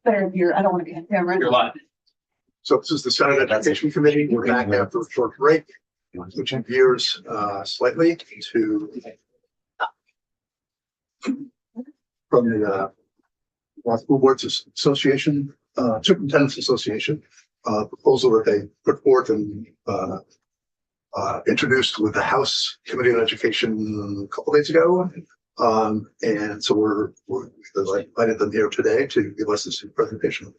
But you're, I don't want to be on camera. You're live. So this is the Senate Education Committee. We're back after a short break, switching gears slightly to from the School Boards Association, Superintendent's Association, proposal that they put forth and introduced with the House Committee on Education a couple days ago. And so we're invited them here today to give us this presentation.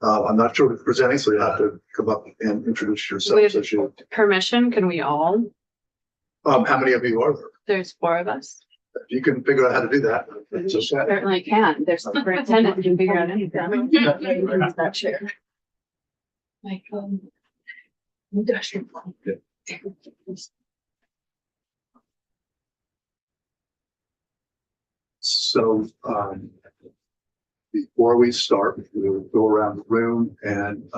I'm not sure who's presenting, so you have to come up and introduce yourselves. With permission, can we all? How many of you are there? There's 4 of us. If you can figure out how to do that, it's okay. Certainly can. There's the superintendent who can figure out anything. That chair. Like, industrial. So before we start, we'll go around the room and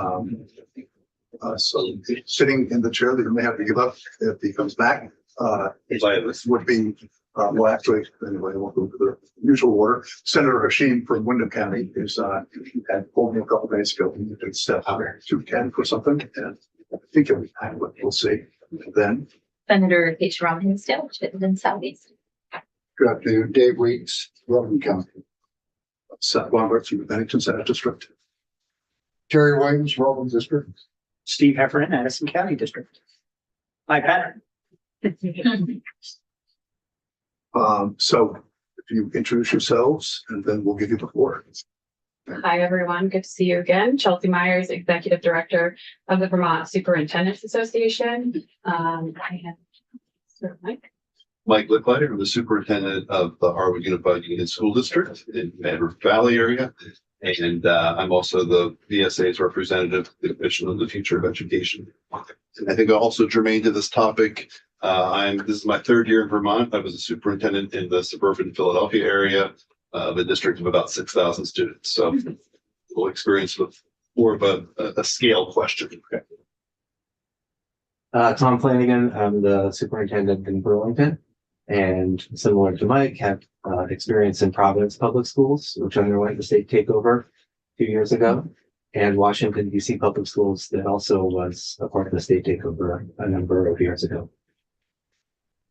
so sitting in the chair that you may have to give up if he comes back. This would be well, actually, anyway, we'll go to the usual order. Senator Hashim from Windham County is had pulled me a couple days ago. We did step 210 for something, and I think we'll see then. Senator H. Ron Hinsdale, Chittenden Southeast. Good afternoon, Dave Weeks, Rutland County. Seth Lombard from the Bennington Senate District. Terry Williams, Rutland District. Steve Heffernan, Addison County District. Hi, Pat. So if you introduce yourselves and then we'll give you the floor. Hi, everyone. Good to see you again. Chelsea Myers, Executive Director of the Vermont Superintendents Association. I have Sir Mike. Mike Licklider, I'm the superintendent of the Harwood Unified Union School District in Mad River Valley area. And I'm also the VSA's representative to the Commission on the Future of Education. And I think also germane to this topic, this is my 3rd year in Vermont. I was a superintendent in the suburban Philadelphia area of a district of about 6,000 students. So a little experience with more of a scale question. Tom Flanagan, I'm the superintendent in Burlington, and similar to Mike, have experience in Providence Public Schools, which underwent the state takeover 2 years ago, and Washington, D.C. Public Schools that also was a part of the state takeover a number of years ago.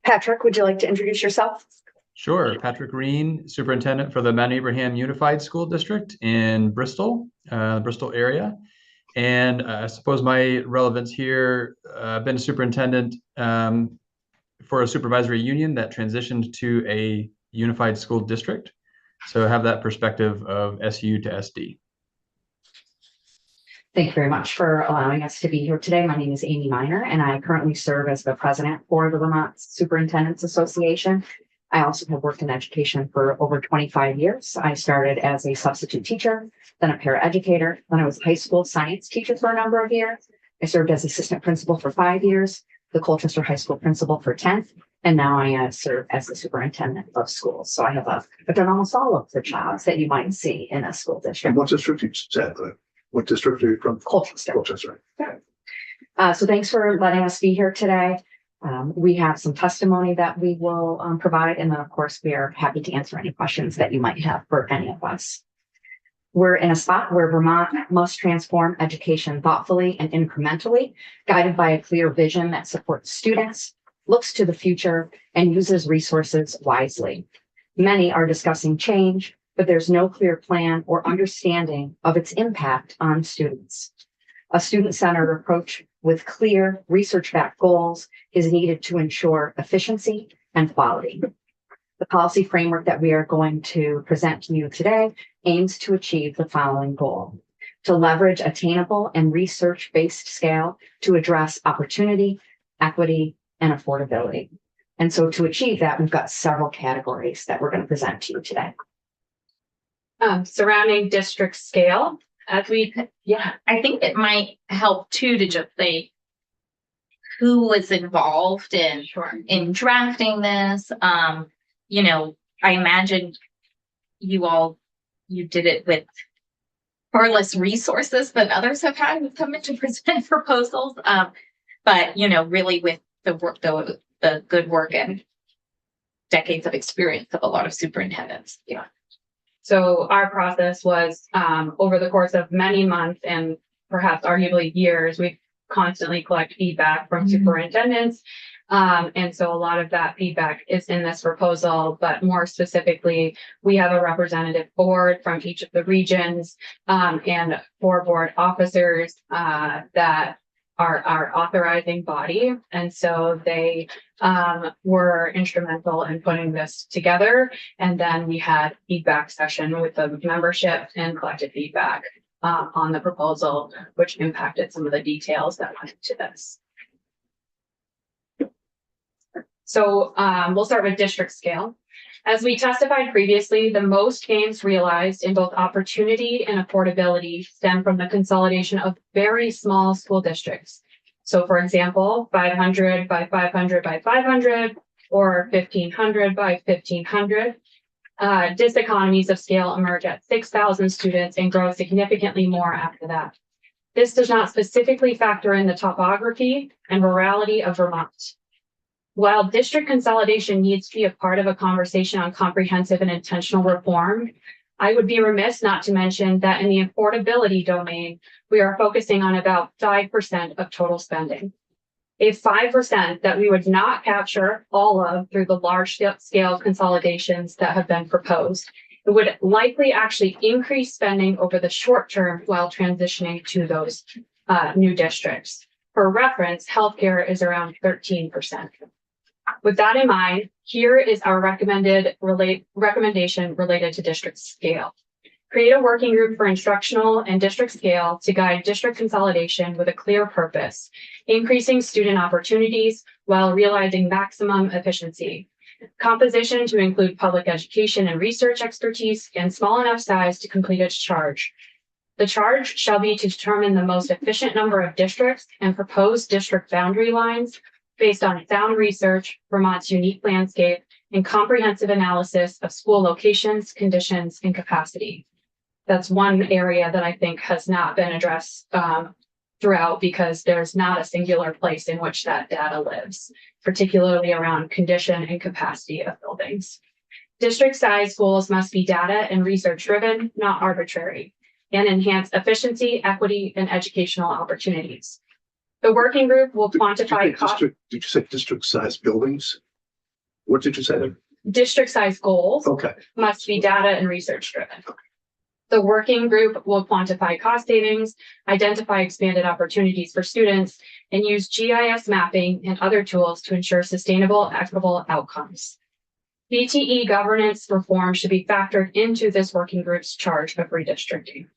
Patrick, would you like to introduce yourself? Sure. Patrick Reen, Superintendent for the Mount Abraham Unified School District in Bristol, Bristol area. And I suppose my relevance here, I've been a superintendent for a supervisory union that transitioned to a unified school district. So I have that perspective of SU to SD. Thank you very much for allowing us to be here today. My name is Amy Miner, and I currently serve as the president for the Vermont Superintendents Association. I also have worked in education for over 25 years. I started as a substitute teacher, then a paraeducator. Then I was a high school science teacher for a number of years. I served as assistant principal for 5 years, the Colchester High School principal for 10, and now I serve as the superintendent of schools. So I've done almost all of the jobs that you might see in a school district. And what district you said? What district are you from? Colchester. Colchester. So thanks for letting us be here today. We have some testimony that we will provide, and then of course we are happy to answer any questions that you might have for any of us. We're in a spot where Vermont must transform education thoughtfully and incrementally, guided by a clear vision that supports students, looks to the future, and uses resources wisely. Many are discussing change, but there's no clear plan or understanding of its impact on students. A student-centered approach with clear research-backed goals is needed to ensure efficiency and quality. The policy framework that we are going to present to you today aims to achieve the following goal: to leverage attainable and research-based scale to address opportunity, equity, and affordability. And so to achieve that, we've got several categories that we're going to present to you today. Surrounding district scale. I think it might help too to just say who was involved in drafting this. I imagine you did it with far less resources than others have had who've come in to present proposals. But really with the work, the good work and decades of experience of a lot of superintendents. Yeah. So our process was, over the course of many months and perhaps arguably years, we constantly collect feedback from superintendents. And so a lot of that feedback is in this proposal, but more specifically, we have a representative board from each of the regions, and 4 board officers, that are our authorizing body. And so they, were instrumental in putting this together. And then we had feedback session with the membership and collected feedback, on the proposal, which impacted some of the details that went into this. So we'll start with district scale. As we testified previously, the most gains realized in both opportunity and affordability stem from the consolidation of very small school districts. So for example, 500 by 500 by 500 or 1500 by 1500. Diseconomies of scale emerge at 6,000 students and grow significantly more after that. This does not specifically factor in the topography and rurality of Vermont. While district consolidation needs to be a part of a conversation on comprehensive and intentional reform, I would be remiss not to mention that in the affordability domain, we are focusing on about 5% of total spending. A 5% that we would not capture all of through the large scale consolidations that have been proposed. It would likely actually increase spending over the short term while transitioning to those new districts. For reference, healthcare is around 13%. With that in mind, here is our recommendation related to district scale. Create a working group for instructional and district scale to guide district consolidation with a clear purpose, increasing student opportunities while realizing maximum efficiency. Composition to include public education and research expertise and small enough size to complete its charge. The charge shall be to determine the most efficient number of districts and propose district boundary lines based on sound research, Vermont's unique landscape, and comprehensive analysis of school locations, conditions, and capacity. That's one area that I think has not been addressed throughout because there's not a singular place in which that data lives, particularly around condition and capacity of buildings. District size goals must be data and research driven, not arbitrary, and enhance efficiency, equity, and educational opportunities. The working group will quantify Did you say district size buildings? What did you say there? district size goals Okay. must be data and research driven. The working group will quantify cost savings, identify expanded opportunities for students, and use GIS mapping and other tools to ensure sustainable, equitable outcomes. BTE governance reform should be factored into this working group's charge of redistricting.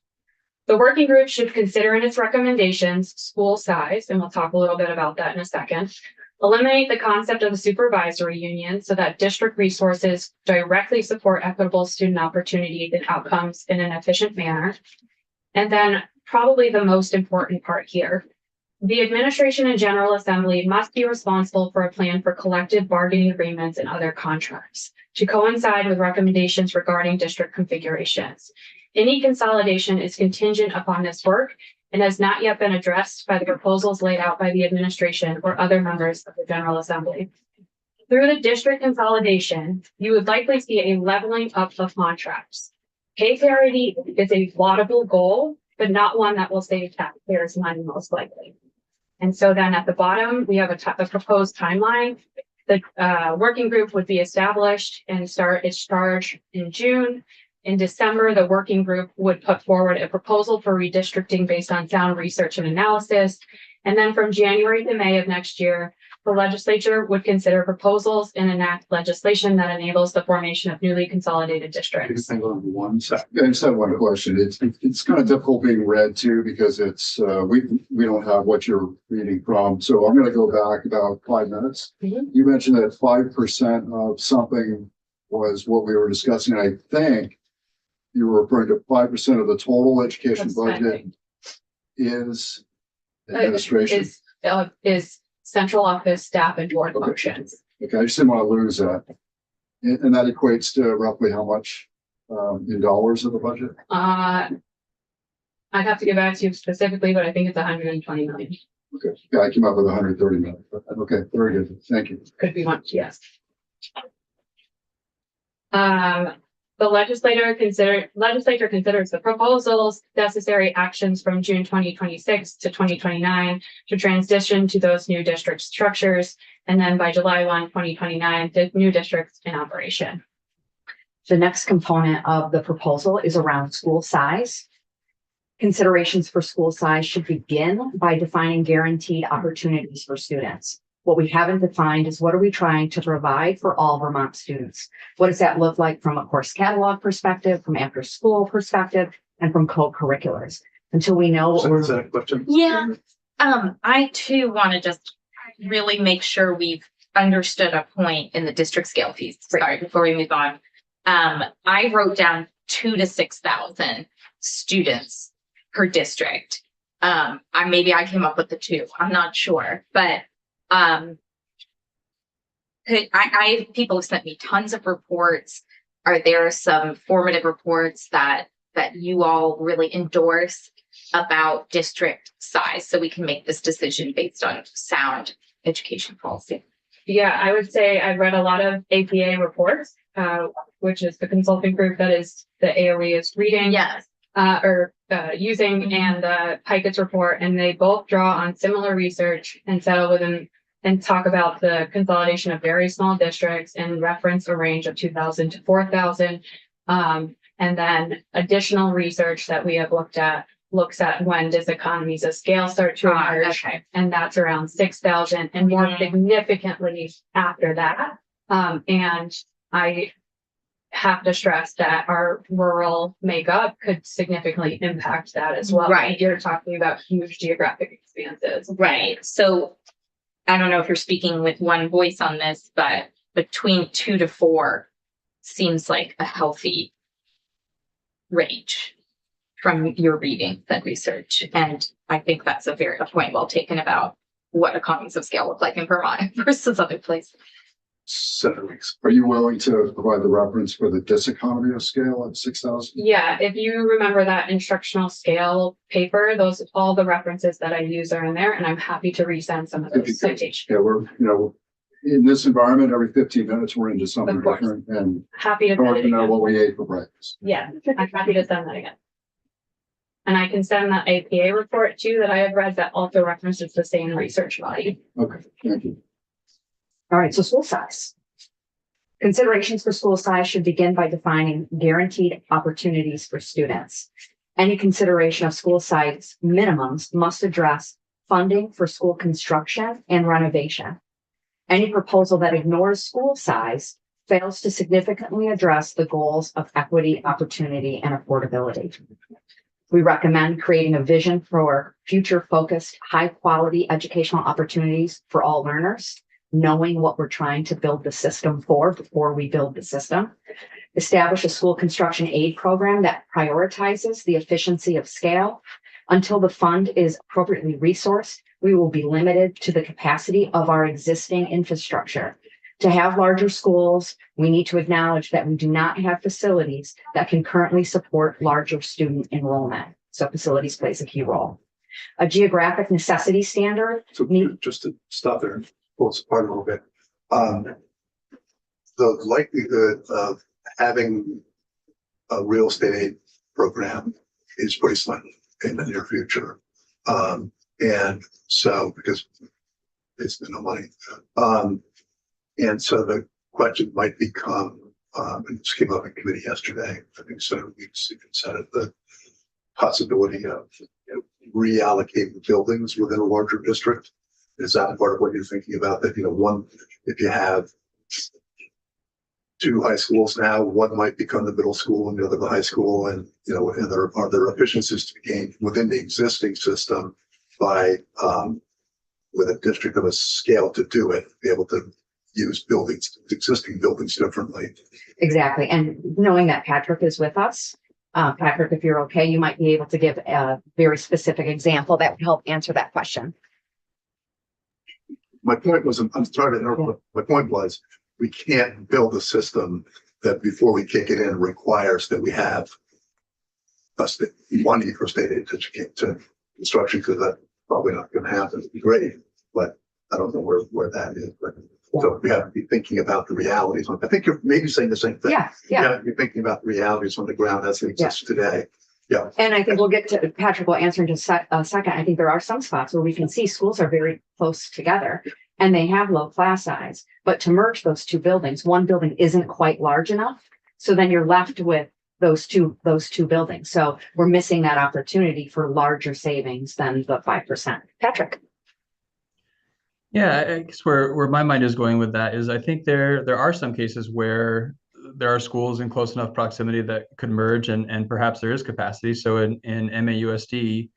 The working group should consider in its recommendations school size, and we'll talk a little bit about that in a second. Eliminate the concept of a supervisory union so that district resources directly support equitable student opportunities and outcomes in an efficient manner. And then probably the most important part here, the administration and General Assembly must be responsible for a plan for collective bargaining agreements and other contracts to coincide with recommendations regarding district configurations. Any consolidation is contingent upon this work and has not yet been addressed by the proposals laid out by the administration or other members of the General Assembly. Through the district consolidation, you would likely see a leveling up of contracts. Pay parity is a laudable goal, but not one that will save taxpayers money most likely. And so then at the bottom, we have a proposed timeline. The working group would be established and start its charge in June. In December, the working group would put forward a proposal for redistricting based on sound research and analysis. And then from January to May of next year, the legislature would consider proposals and enact legislation that enables the formation of newly consolidated districts. Hang on one second. I just have one question. It's kind of difficult being read too, because it's, we don't have what you're reading from. So I'm going to go back about 5 minutes. Mhm. You mentioned that 5% of something was what we were discussing. I think you were referring to 5% of the total education Of budget spending. is administration. Is central office staff and board Okay. functions. Okay, I just didn't want to lose that. And that equates to roughly how much in dollars of the budget? I'd have to get back to you specifically, but I think it's 120 million. Okay, yeah, I came up with 130 million. Okay, very good. Thank you. Could be much, yes. The legislature considers the proposals, necessary actions from June 2026 to 2029 to transition to those new district structures. And then by July 1, 2029, the new districts in operation. The next component of the proposal is around school size. Considerations for school size should begin by defining guaranteed opportunities for students. What we haven't defined is what are we trying to provide for all Vermont students? What does that look like from a course catalog perspective, from after school perspective, and from co-curriculars? Until we know what Is that a question? Yeah, I too want to just really make sure we've understood a point in the district scale piece. Sorry, before we move on. I wrote down 2,000 to 6,000 students per district. Maybe I came up with the 2. I'm not sure, but people have sent me tons of reports. Are there some formative reports that you all really endorse about district size so we can make this decision based on sound education policy? Yeah, I would say I've read a lot of APA reports, which is the consulting group that is the AOE is reading. Yes. Using, and the Pickett's report, and they both draw on similar research and settle within and talk about the consolidation of very small districts and reference a range of 2,000 to 4,000. And then additional research that we have looked at looks at when does economies of scale start to emerge, and that's around 6,000 and more significantly after that. And I have to stress that our rural makeup could significantly impact that as well. Right. You're talking about huge geographic expanses. Right. So I don't know if you're speaking with one voice on this, but between 2 to 4 seems like a healthy range from your reading and research. And I think that's a point well taken about what economies of scale look like in Vermont versus other places. 7 weeks. Are you willing to provide the reference for the diseconomy of scale at 6,000? Yeah, if you remember that instructional scale paper, all the references that I use are in there, and I'm happy to resend some of those citations. Yeah, we're, in this environment, every 15 minutes, we're into something Of course. different, and Happy to hard send it to know again. what we ate for breakfast. Yeah, I'm happy to send that again. And I can send that APA report too that I have read that also references the same research body. Okay, thank you. All right, so school size. Considerations for school size should begin by defining guaranteed opportunities for students. Any consideration of school size minimums must address funding for school construction and renovation. Any proposal that ignores school size fails to significantly address the goals of equity, opportunity, and affordability. We recommend creating a vision for future-focused, high-quality educational opportunities for all learners, knowing what we're trying to build the system for before we build the system. Establish a school construction aid program that prioritizes the efficiency of scale. Until the fund is appropriately resourced, we will be limited to the capacity of our existing infrastructure. To have larger schools, we need to acknowledge that we do not have facilities that can currently support larger student enrollment. So facilities plays a key role. A geographic necessity standard. So just to stop there and pull us apart a little bit. The likelihood of having a real estate aid program is pretty slim in the near future. And so, because it's no money. And so the question might become, and this came up in committee yesterday, I think so, we considered the possibility of reallocating buildings within a larger district. Is that part of what you're thinking about? That, one, if you have 2 high schools now, one might become the middle school and the other the high school, and and are there efficiencies to be gained within the existing system by with a district of a scale to do it, be able to use existing buildings differently. Exactly. And knowing that Patrick is with us, Patrick, if you're okay, you might be able to give a very specific example that would help answer that question. My point was, I'm sorry to interrupt, my point was, we can't build a system that before we kick it in requires that we have money for state aid to construction, because that's probably not going to happen. It'd be great, but I don't know where that is. But So we have to be thinking about the realities. I think you're maybe saying the same thing. Yeah. You're thinking about the realities on the ground as it exists today. And I think we'll get to, Patrick will answer in just a second. I think there are some spots where we can see schools are very close together and they have low class size, but to merge those two buildings, one building isn't quite large enough. So then you're left with those two buildings. So we're missing that opportunity for larger savings than the 5%. Patrick. Yeah, I guess where my mind is going with that is I think there are some cases where there are schools in close enough proximity that could merge and perhaps there is capacity. So in MAUSD,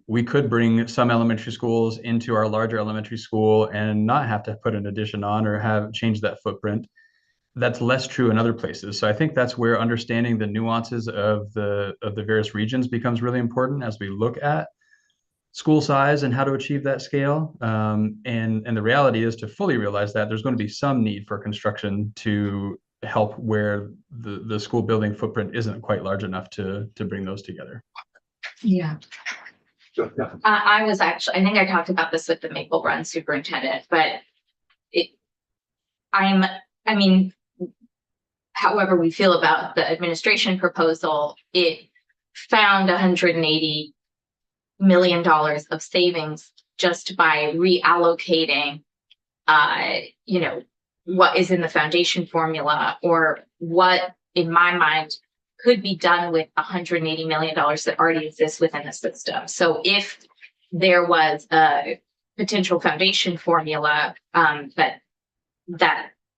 we could bring some elementary schools into our larger elementary school and not have to put an addition on or have changed that footprint. That's less true in other places. So I think that's where understanding the nuances of the various regions becomes really important as we look at school size and how to achieve that scale. And the reality is to fully realize that there's going to be some need for construction to help where the school building footprint isn't quite large enough to bring those together. Yeah. So, yeah. I was actually, I think I talked about this with the Maple Run superintendent, but I mean, however we feel about the administration proposal, it found $180 million of savings just by reallocating, what is in the foundation formula or what, in my mind, could be done with $180 million that already exists within the system. So if there was a potential foundation formula that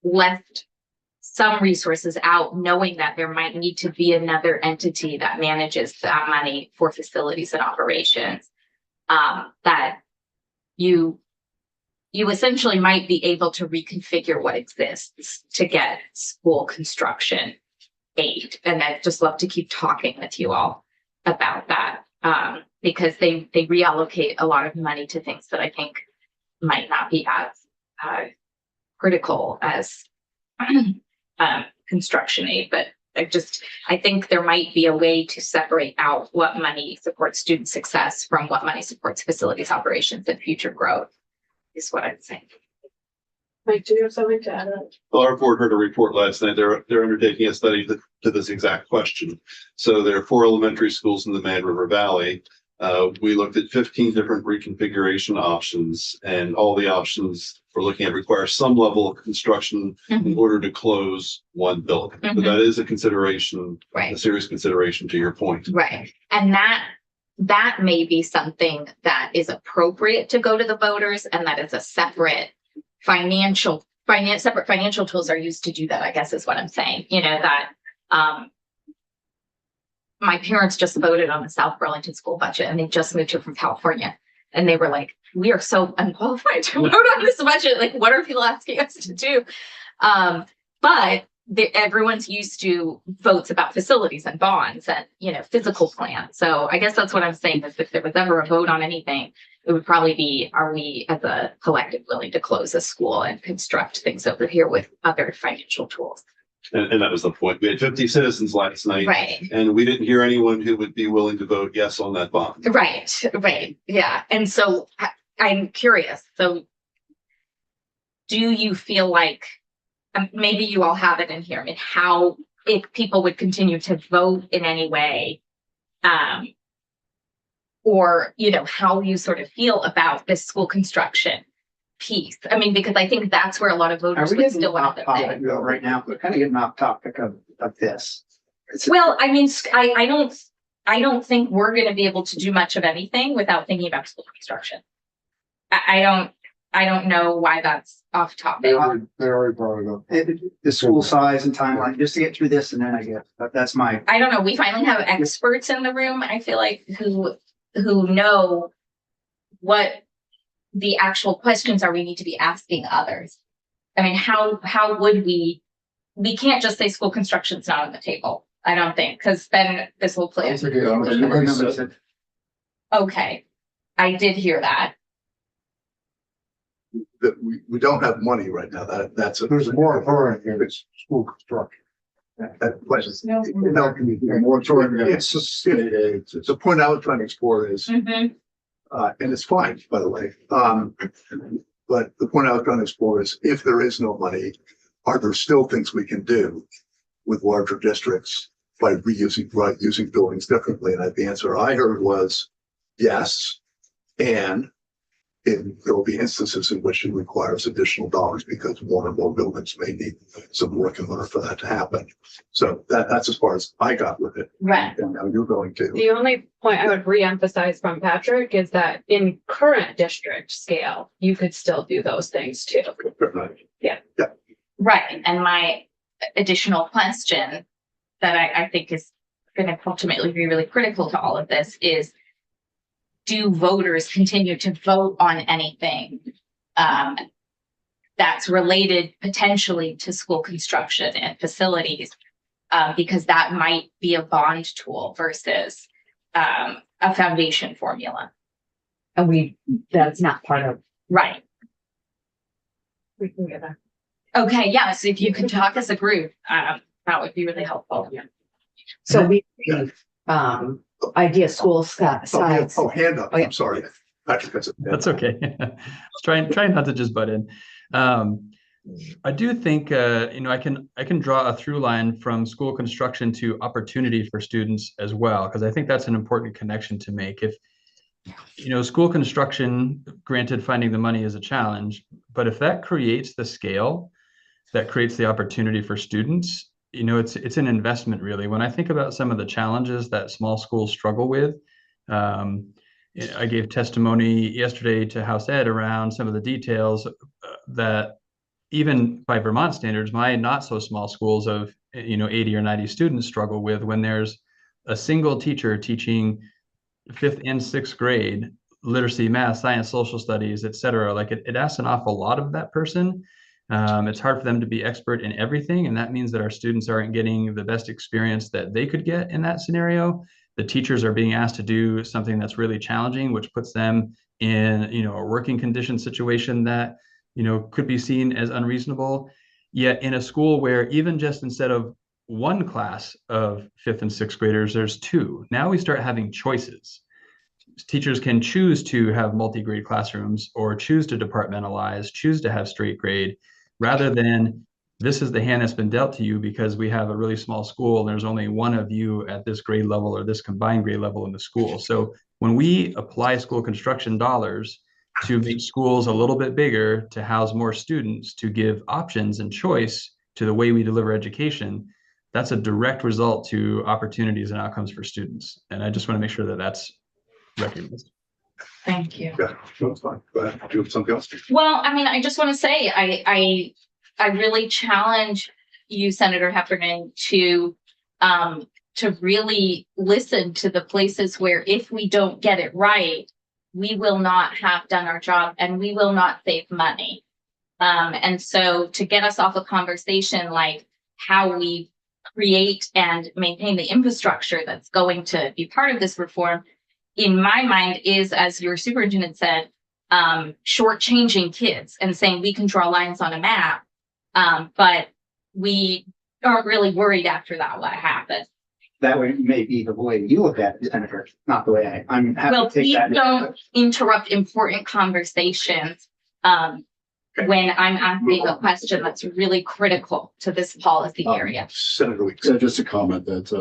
left some resources out, knowing that there might need to be another entity that manages that money for facilities and operations, that you essentially might be able to reconfigure what exists to get school construction aid. And I'd just love to keep talking with you all about that, because they reallocate a lot of money to things that I think might not be as critical as construction aid. But I think there might be a way to separate out what money supports student success from what money supports facilities operations and future growth, is what I'd say. Mike, do you have something to add? Well, our board heard a report last night. They're undertaking a study to this exact question. So there are 4 elementary schools in the Mad River Valley. We looked at 15 different reconfiguration options, and all the options we're looking at require some level of construction in order to close one building. So that is a consideration, a serious consideration to your point. Right. And that may be something that is appropriate to go to the voters, and that is a separate separate financial tools are used to do that, I guess is what I'm saying. That my parents just voted on the South Burlington school budget, and they just moved here from California. And they were like, we are so unqualified to vote on this budget. Like, what are people asking us to do? But everyone's used to votes about facilities and bonds and, physical plans. So I guess that's what I'm saying, is if there was ever a vote on anything, it would probably be, are we as a collective willing to close a school and construct things over here with other financial tools? And that was the point. We had 50 citizens last night. Right. And we didn't hear anyone who would be willing to vote yes on that bond. Right. Yeah. And so I'm curious. So do you feel like, maybe you all have it in here, I mean, how, if people would continue to vote in any way, or, how you sort of feel about this school construction piece? I mean, because I think that's where a lot of voters would still want to topic right now, but kind of getting off topic of this. Well, I mean, I don't think we're going to be able to do much of anything without thinking about school construction. I don't know why that's off topic. They already brought it up. The school size and timeline, just to get through this, and then I guess that's my. I don't know. We finally have experts in the room, I feel like, who know what the actual questions are we need to be asking others. I mean, how would we can't just say school construction's not on the table, I don't think, because then this will play. Okay, I did hear that. That we don't have money right now. That's There's a moratorium here. It's school construction. that was Moratorium. it's just the point I was trying to explore is, Mm-hmm. and it's fine, by the way. But the point I was trying to explore is if there is no money, are there still things we can do with larger districts by using buildings differently? And the answer I heard was yes. And there will be instances in which it requires additional dollars because one or more buildings may need some work in order for that to happen. So that's as far as I got with it. Right. And now you're going to. The only point I would reemphasize from Patrick is that in current district scale, you could still do those things too. Right. And my additional question that I think is going to ultimately be really critical to all of this is, do voters continue to vote on anything that's related potentially to school construction and facilities? Because that might be a bond tool versus a foundation formula. And that's not part of. Right. We can get that. Okay. Yes. If you could talk as a group, that would be really helpful. So we, idea school size. Hand up. Oh, yeah. I'm sorry. Patrick, That's okay. Trying not to just butt in. I do think I can draw a through line from school construction to opportunity for students as well, because I think that's an important connection to make. If school construction, granted, finding the money is a challenge, but if that creates the scale, that creates the opportunity for students, it's an investment really. When I think about some of the challenges that small schools struggle with, I gave testimony yesterday to House Ed around some of the details that even by Vermont standards, my not so small schools of 80 or 90 students struggle with, when there's a single teacher teaching 5th and 6th grade literacy, math, science, social studies, et cetera. Like it asks an awful lot of that person. It's hard for them to be expert in everything. And that means that our students aren't getting the best experience that they could get in that scenario. The teachers are being asked to do something that's really challenging, which puts them in, a working condition situation that, could be seen as unreasonable. Yet in a school where even just instead of one class of 5th and 6th graders, there's 2. Now we start having choices. Teachers can choose to have multi-grade classrooms or choose to departmentalize, choose to have straight grade, rather than this is the hand that's been dealt to you because we have a really small school and there's only one of you at this grade level or this combined grade level in the school. So when we apply school construction dollars to make schools a little bit bigger, to house more students, to give options and choice to the way we deliver education, that's a direct result to opportunities and outcomes for students. And I just want to make sure that that's recognized. Thank you. Yeah, that's fine. Go ahead. Do you have something else? Well, I just want to say, I really challenge you, Senator Heffernan, to really listen to the places where if we don't get it right, we will not have done our job and we will not save money. And so to get us off a conversation like how we create and maintain the infrastructure that's going to be part of this reform, in my mind, is, as your superintendent said, shortchanging kids and saying we can draw lines on a map, but we aren't really worried after that what happens. That way may be the way you look at it, Senator, not the way I'm happy Well, to take please that. don't interrupt important conversations when I'm asking a question that's really critical to this policy area. Senator Weeks. So just a comment that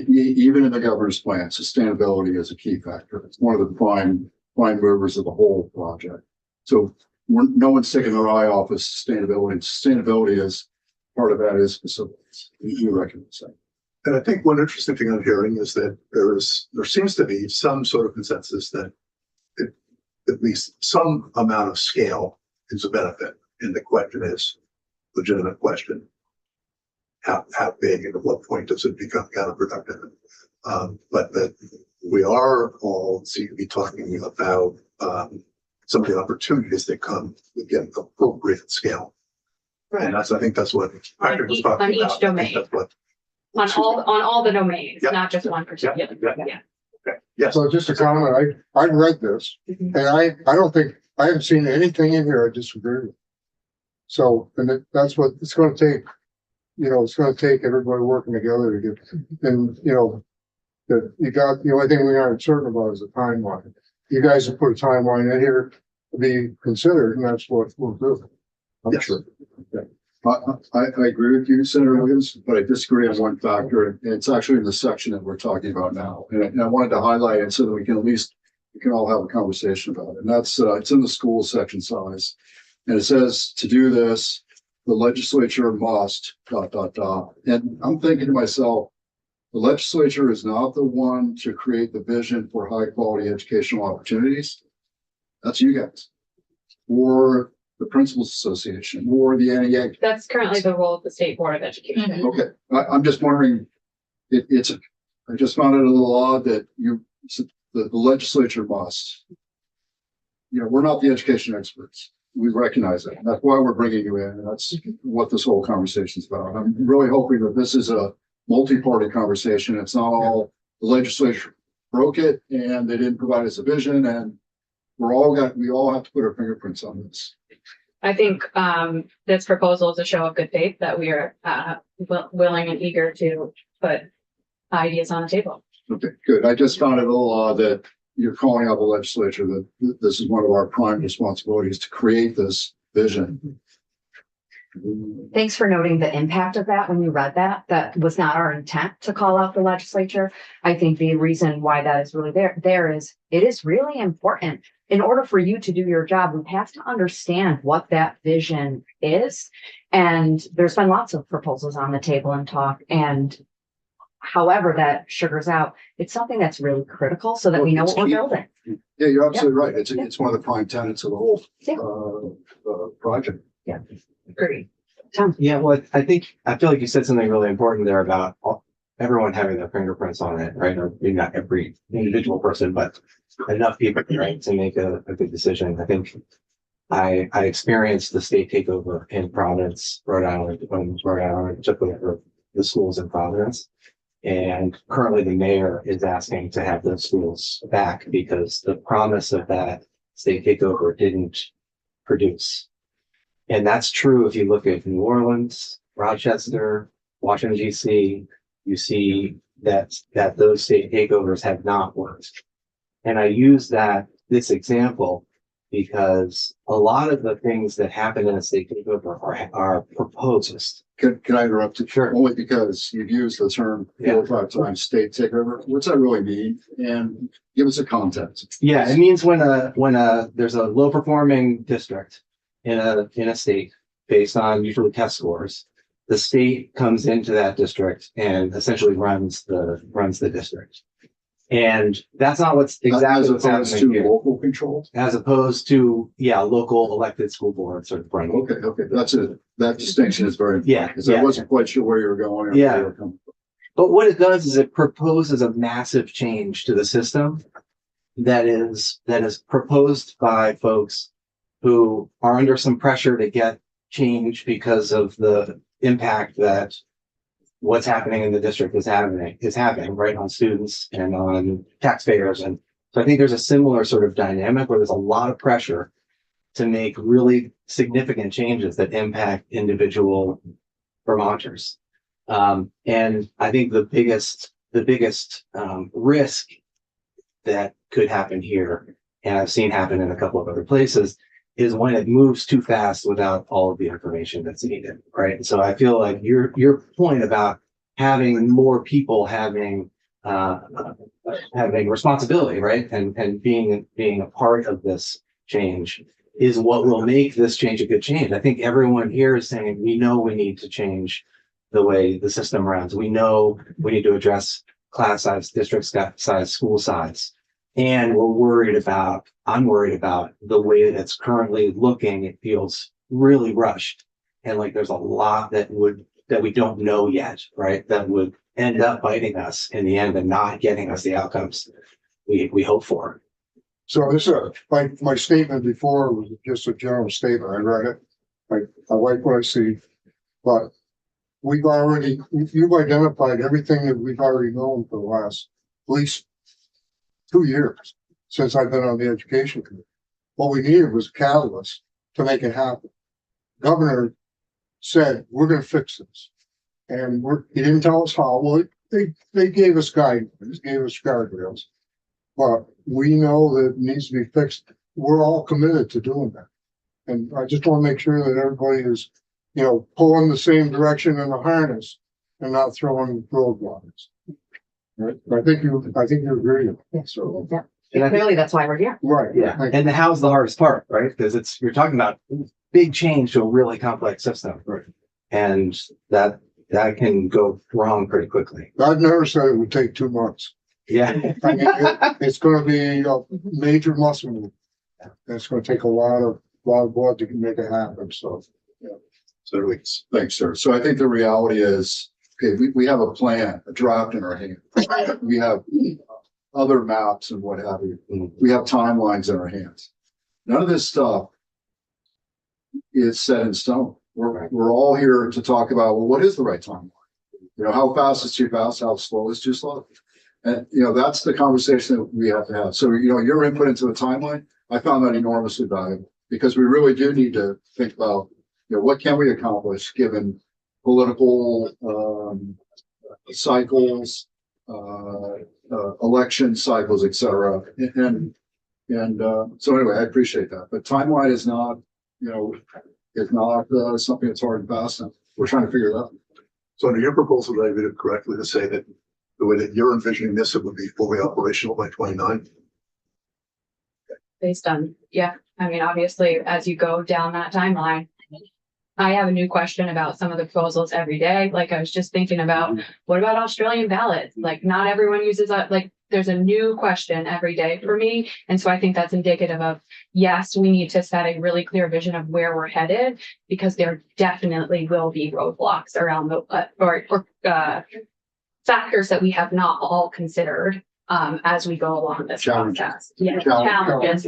even in the governor's plan, sustainability is a key factor. It's one of the prime movers of the whole project. So no one's taking their eye off of sustainability. Sustainability is part of that is facilities. You recognize that. And I think one interesting thing I'm hearing is that there seems to be some sort of consensus that at least some amount of scale is a benefit. And the question is, legitimate question, how big and at what point does it become counterproductive? But that we are all seem to be talking about some of the opportunities that come with getting appropriate scale. And I think that's what Patrick was talking On each about. domain. That's what. On all the domains, Yeah. not just one particular. Yeah. Okay. Yes. So just a comment, I read this and I don't think, I haven't seen anything in here I disagree with. So, and that's what it's going to take, it's going to take everybody working together to get, and that you got, the only thing we aren't certain about is the timeline. You guys have put a timeline in here. be considered, and that's what we'll do. I'm Yes. sure. I agree with you, Senator Williams, but I disagree on one factor, and it's actually in the section that we're talking about now. And I wanted to highlight it so that we can at least, we can all have a conversation about it. And that's, it's in the school section size. And it says to do this, the legislature must, ... And I'm thinking to myself, the legislature is not the one to create the vision for high quality educational opportunities. That's you guys. Or the Principals Association, or the NEA. That's currently the role of the State Board of Education. Okay, I'm just wondering, I just found it a little odd that the legislature must. You know, we're not the education experts. We recognize that. That's why we're bringing you in. And that's what this whole conversation is about. I'm really hoping that this is a multi-party conversation. It's not all the legislature broke it and they didn't provide us a vision, and we all have to put our fingerprints on this. I think this proposal is a show of good faith that we are willing and eager to put ideas on the table. Okay, good. I just found it a little odd that you're calling out the legislature, that this is one of our prime responsibilities to create this vision. Thanks for noting the impact of that when you read that. That was not our intent to call out the legislature. I think the reason why that is really there is it is really important. In order for you to do your job, we have to understand what that vision is. And there's been lots of proposals on the table and talk. And however that sugars out, it's something that's really critical so that we know what we're building. Yeah, you're absolutely right. It's one of the prime tenets of the whole project. Yeah, agree. Yeah, well, I feel like you said something really important there about everyone having their fingerprints on it, right? Or maybe not every individual person, but enough people, right, to make a good decision. I think I experienced the state takeover in Providence, Rhode Island, when Rhode Island took over the schools in Providence. And currently the mayor is asking to have those schools back because the promise of that state takeover didn't produce. And that's true if you look at New Orleans, Rochester, Washington, D.C., you see that those state takeovers have not worked. And I use this example because a lot of the things that happen in a state takeover are proposed. Can I interrupt you? Sure. Only because you've used the term 4 or 5 times, state takeover. What's that really mean? And give us a context. Yeah, it means when there's a low performing district in a state based on usually test scores, the state comes into that district and essentially runs the district. And that's not what's exactly what's happening here. Local control? As opposed to, local elected school boards or running. Okay. That distinction is very important. Because I wasn't quite sure where you were going. Or where you were coming from. But what it does is it proposes a massive change to the system that is proposed by folks who are under some pressure to get change because of the impact that what's happening in the district is having right on students and on taxpayers. And so I think there's a similar sort of dynamic where there's a lot of pressure to make really significant changes that impact individual Vermonters. And I think the biggest risk that could happen here, and I've seen happen in a couple of other places, is when it moves too fast without all of the information that's needed, right? And so I feel like your point about having more people having responsibility, right, and being a part of this change is what will make this change a good change. I think everyone here is saying we know we need to change the way the system runs. We know we need to address class size, district size, school size. And I'm worried about the way that it's currently looking. It feels really rushed. And like there's a lot that we don't know yet, right? That would end up biting us in the end and not getting us the outcomes we hope for. So this my statement before was just a general statement. I read it. I like what I see, but you've identified everything that we've already known for the last at least 2 years since I've been on the education committee. What we needed was a catalyst to make it happen. Governor said, we're going to fix this. And he didn't tell us how. Well, they gave us guidance, gave us guardrails. But we know that it needs to be fixed we're all committed to doing that. And I just want to make sure that everybody is, you know, pulling the same direction in the harness and not throwing roadblocks. Right? I think you agree. So, Yeah. And I think- Clearly, that's why we're here. right. Yeah, Thank and the how's the hardest part, right? Because you're talking about big change to a really complex system. Right. And that can go wrong pretty quickly. you. I've never said it would take 2 months. Yeah. I mean, it's gonna be a major muscle move. And it's gonna take a lot of blood to make it happen, so. So Thanks, sir. So I think the reality is, okay, we have a plan, a draft in our hand. We have other maps and what have you. We have timelines in our hands. None of this stuff is set in stone. We're all here to talk about, well, what is the right timeline? You know, how fast is too fast? How slow is too slow? And, you know, that's the conversation that we have to have. So, you know, your input into the timeline, I found that enormously valuable because we really do need to think about, you know, what can we accomplish given political, cycles, election cycles, et cetera. So anyway, I appreciate that. But timeline is not, you know, is not something that's hard and fast. And we're trying to figure it out. So under your proposal, did I read it correctly to say that the way that you're envisioning this, it would be fully operational by 29? Based on, yeah, I mean, obviously, as you go down that timeline, I have a new question about some of the proposals every day. Like I was just thinking about, what about Australian ballots? Like not everyone uses that, like there's a new question every day for me. And so I think that's indicative of, yes, we need to set a really clear vision of where we're headed because there definitely will be roadblocks around the, factors that we have not all considered as we go along this process. Yeah, challenges.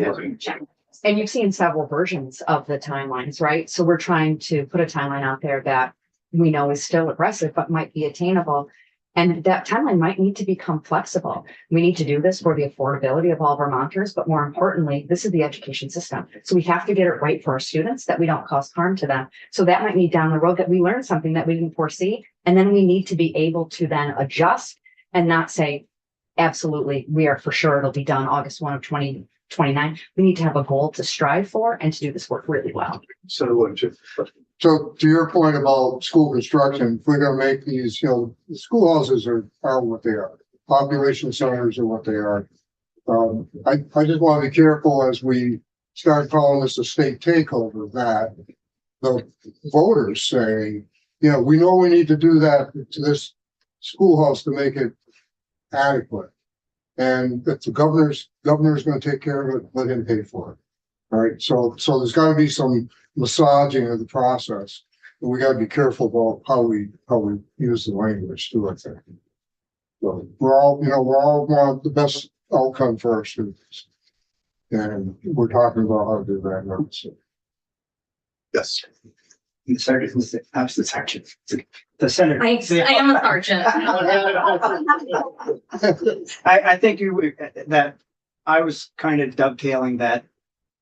And you've seen several versions of the timelines, right? So we're trying to put a timeline out there that we know is still aggressive, but might be attainable. And that timeline might need to become flexible. We need to do this for the affordability of all Vermonters, but more importantly, this is the education system. So we have to get it right for our students that we don't cause harm to them. So that might mean down the road that we learn something that we didn't foresee. And then we need to be able to then adjust and not say, absolutely, we are for sure it'll be done August 1 of 2029. We need to have a goal to strive for and to do this work really well. So So to your point about school construction, if we're gonna make these, you know, the schoolhouses are what they are. Population centers are what they are. I just want to be careful as we start calling this a state takeover that the voters say, you know, we know we need to do that to this schoolhouse to make it adequate. And if the governor's gonna take care of it, let him pay for it. All right, so there's gotta be some massaging of the process. And we gotta be careful about how we use the language too, I think. So we're all want the best outcome for our students. And we're talking about how to do that now. So. yes. The Senator. I am a sergeant. I think that I was kind of dovetailing that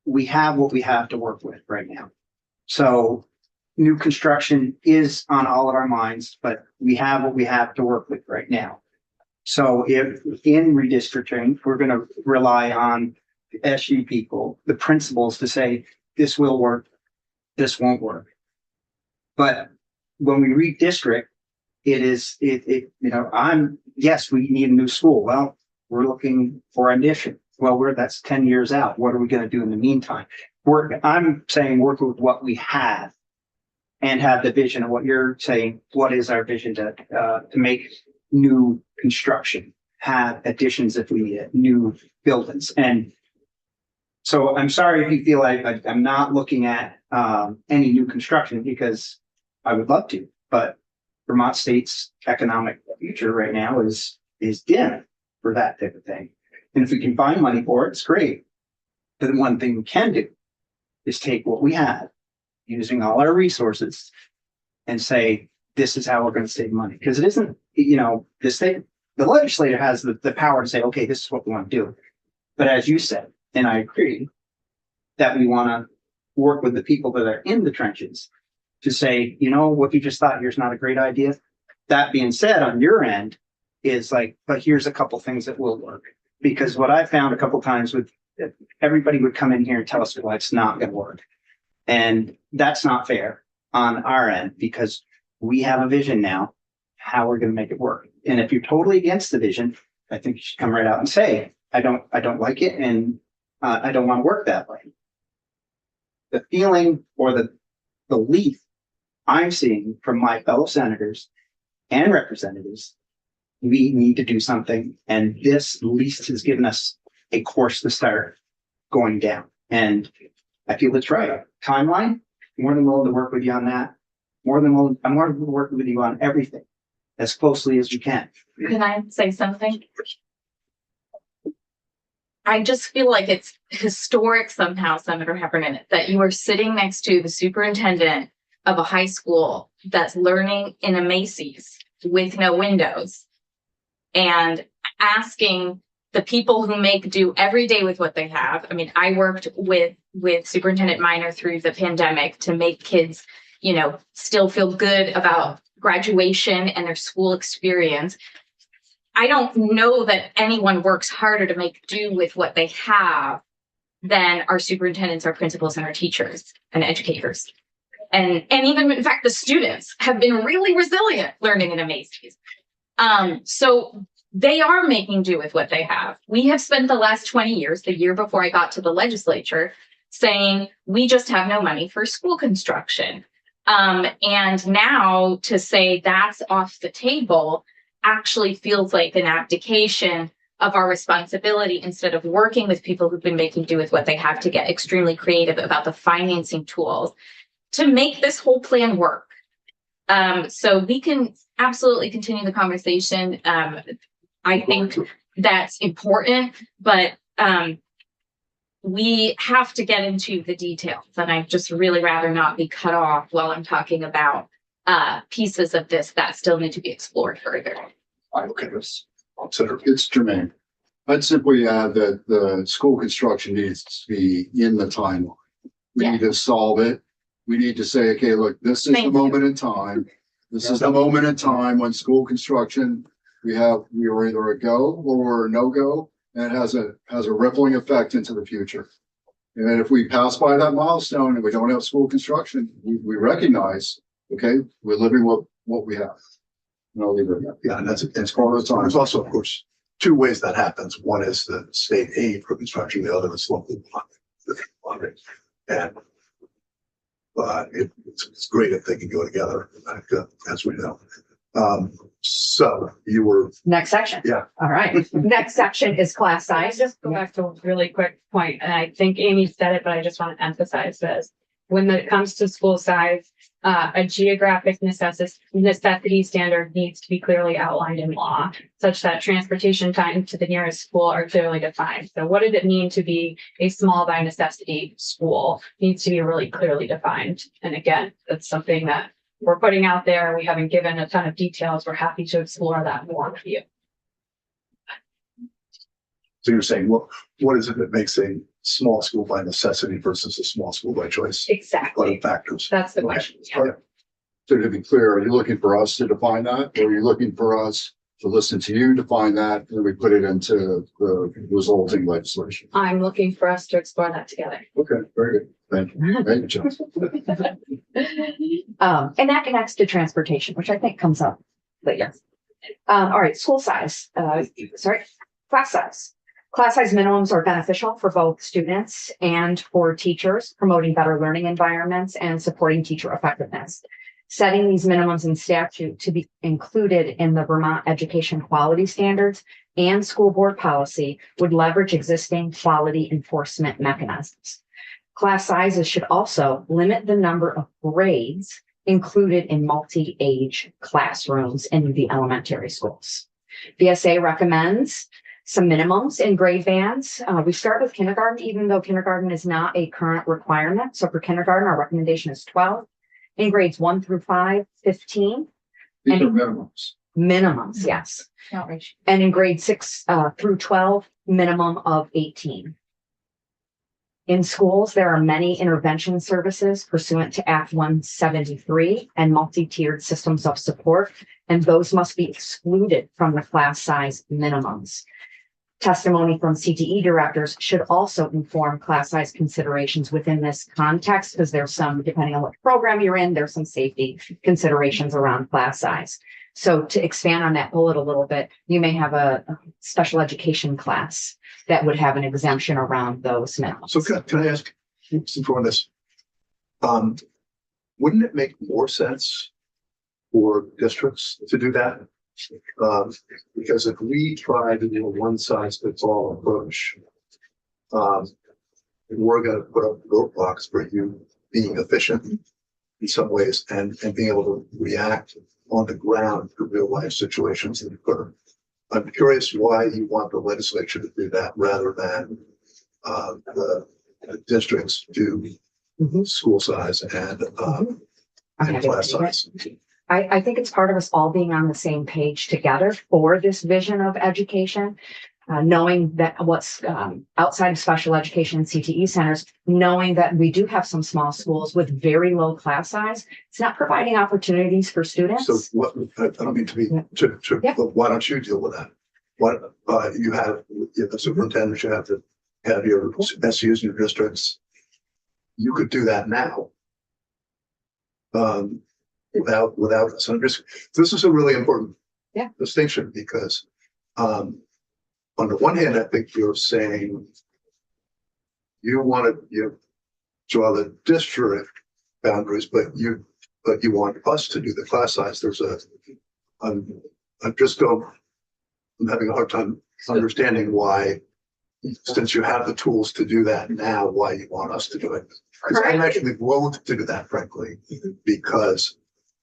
we have what we have to work with right now. So new construction is on all of our minds, but we have what we have to work with right now. So if in redistricting, we're going to rely on the SU people, the principals to say, this will work, this won't work. But when we redistrict, yes, we need a new school. Well, we're looking for addition. Well, that's 10 years out. What are we going to do in the meantime? I'm saying work with what we have and have the vision of what you're saying. What is our vision to make new construction, have additions if we need it, new buildings. And so I'm sorry if you feel like I'm not looking at any new construction because I would love to, but Vermont State's economic future right now is dim for that type of thing. And if we can find money for it, it's great. But the one thing we can do is take what we have, using all our resources, and say, this is how we're going to save money. Because it isn't, the legislature has the power to say, okay, this is what we want to do. But as you said, and I agree, that we want to work with the people that are in the trenches to say, what you just thought here's not a great idea. That being said, on your end is like, but here's a couple things that will work. Because what I found a couple times with everybody would come in here and tell us why it's not gonna work. And that's not fair on our end because we have a vision now, how we're gonna make it work. And if you're totally against the vision, I think you should come right out and say, I don't like it and I don't want to work that way. The feeling or the belief I'm seeing from my fellow senators and representatives, we need to do something. And this at least has given us a course to start going down. And I feel it's right. Timeline, more than willing to work with you on that. I'm more than willing to work with you on everything as closely as we can. Can I say something? I just feel like it's historic somehow, Senator Heffernan, that you are sitting next to the superintendent of a high school that's learning in a Macy's with no windows and asking the people who make do every day with what they have. I mean, I worked with Superintendent Minor through the pandemic to make kids, you know, still feel good about graduation and their school experience. I don't know that anyone works harder to make do with what they have than our superintendents, our principals, and our teachers and educators. And even in fact, the students have been really resilient learning in a Macy's. So they are making do with what they have. We have spent the last 20 years, the year before I got to the legislature, saying we just have no money for school construction. And now to say that's off the table actually feels like an abdication of our responsibility instead of working with people who've been making do with what they have to get extremely creative about the financing tools to make this whole plan work. So we can absolutely continue the conversation. I think that's important, but we have to get into the details, and I'd just really rather not be cut off while I'm talking about pieces of this that still need to be explored further. Okay, let's consider. It's germane. I'd simply add that the school construction needs to be in the timeline. We need to solve it. We need to say, okay, look, this is the moment in time. This is the moment in time when school construction, we are either a go or a no go, and it has a rippling effect into the future. And if we pass by that milestone and we don't have school construction, we recognize, okay, we're living with what we have. And I'll leave it at that. Yeah, and that's part of the time. There's also, of course, two ways that happens. One is the state aid for construction. The other is local funding. And it's great if they can go together, as we know. So you were. Next section. Yeah. All right. Next section is class I size. just go back to a really quick point, and I think Amy said it, but I just want to emphasize this. When it comes to school size, a geographic necessity standard needs to be clearly outlined in law, such that transportation time to the nearest school are clearly defined. So what does it mean to be a small by necessity school needs to be really clearly defined. And again, that's something that we're putting out there. We haven't given a ton of details. We're happy to explore that more with you. So you're saying, what is it that makes a small school by necessity versus a small school by choice? What are Exactly. the factors? That's the Okay. question. Yeah. So to be clear, are you looking for us to define that, or are you looking for us to listen to you define that, and we put it into the resulting legislation? I'm looking for us to explore that together. Okay, very good. Thank you. Thank you, John. And that connects to transportation, which I think comes up later. All right, school size, class size. Class size minimums are beneficial for both students and for teachers, promoting better learning environments and supporting teacher effectiveness. Setting these minimums in statute to be included in the Vermont Education Quality Standards and school board policy would leverage existing quality enforcement mechanisms. Class sizes should also limit the number of grades included in multi-age classrooms in the elementary schools. VSA recommends some minimums in grade bands. We start with kindergarten, even though kindergarten is not a current requirement. So for kindergarten, our recommendation is 12. In grades 1 through 5, 15. These are minimums. Minimums, yes. Outreach. And in grade 6 through 12, minimum of 18. In schools, there are many intervention services pursuant to Act 173 and multi-tiered systems of support, and those must be excluded from the class size minimums. testimony from CTE directors should also inform class size considerations within this context, because there's some, depending on what program you're in, there's some safety considerations around class size. So to expand on that bullet a little bit, you may have a special education class that would have an exemption around those minimums. So can I ask, for this? Wouldn't it make more sense for districts to do that? Because if we try to do a one size fits all approach, we're going to put up roadblocks for you being efficient in some ways and being able to react on the ground to real life situations that occur. I'm curious why you want the legislature to do that rather than the districts do school size and class size. I think it's part of us all being on the same page together for this vision of education, knowing that what's outside of special education and CTE centers, knowing that we do have some small schools with very low class size. It's not providing opportunities for students. So what, I don't mean to be, but why don't you deal with that? What, you have the superintendent, you have to have your SUs in your districts. You could do that now. Without some risk. This is a really important distinction because on the one hand, I think you're saying you want to draw the district boundaries, but you want us to do the class size. I'm having a hard time understanding why, since you have the tools to do that now, why you want us to do it. Because I'm actually loath to do that, frankly, because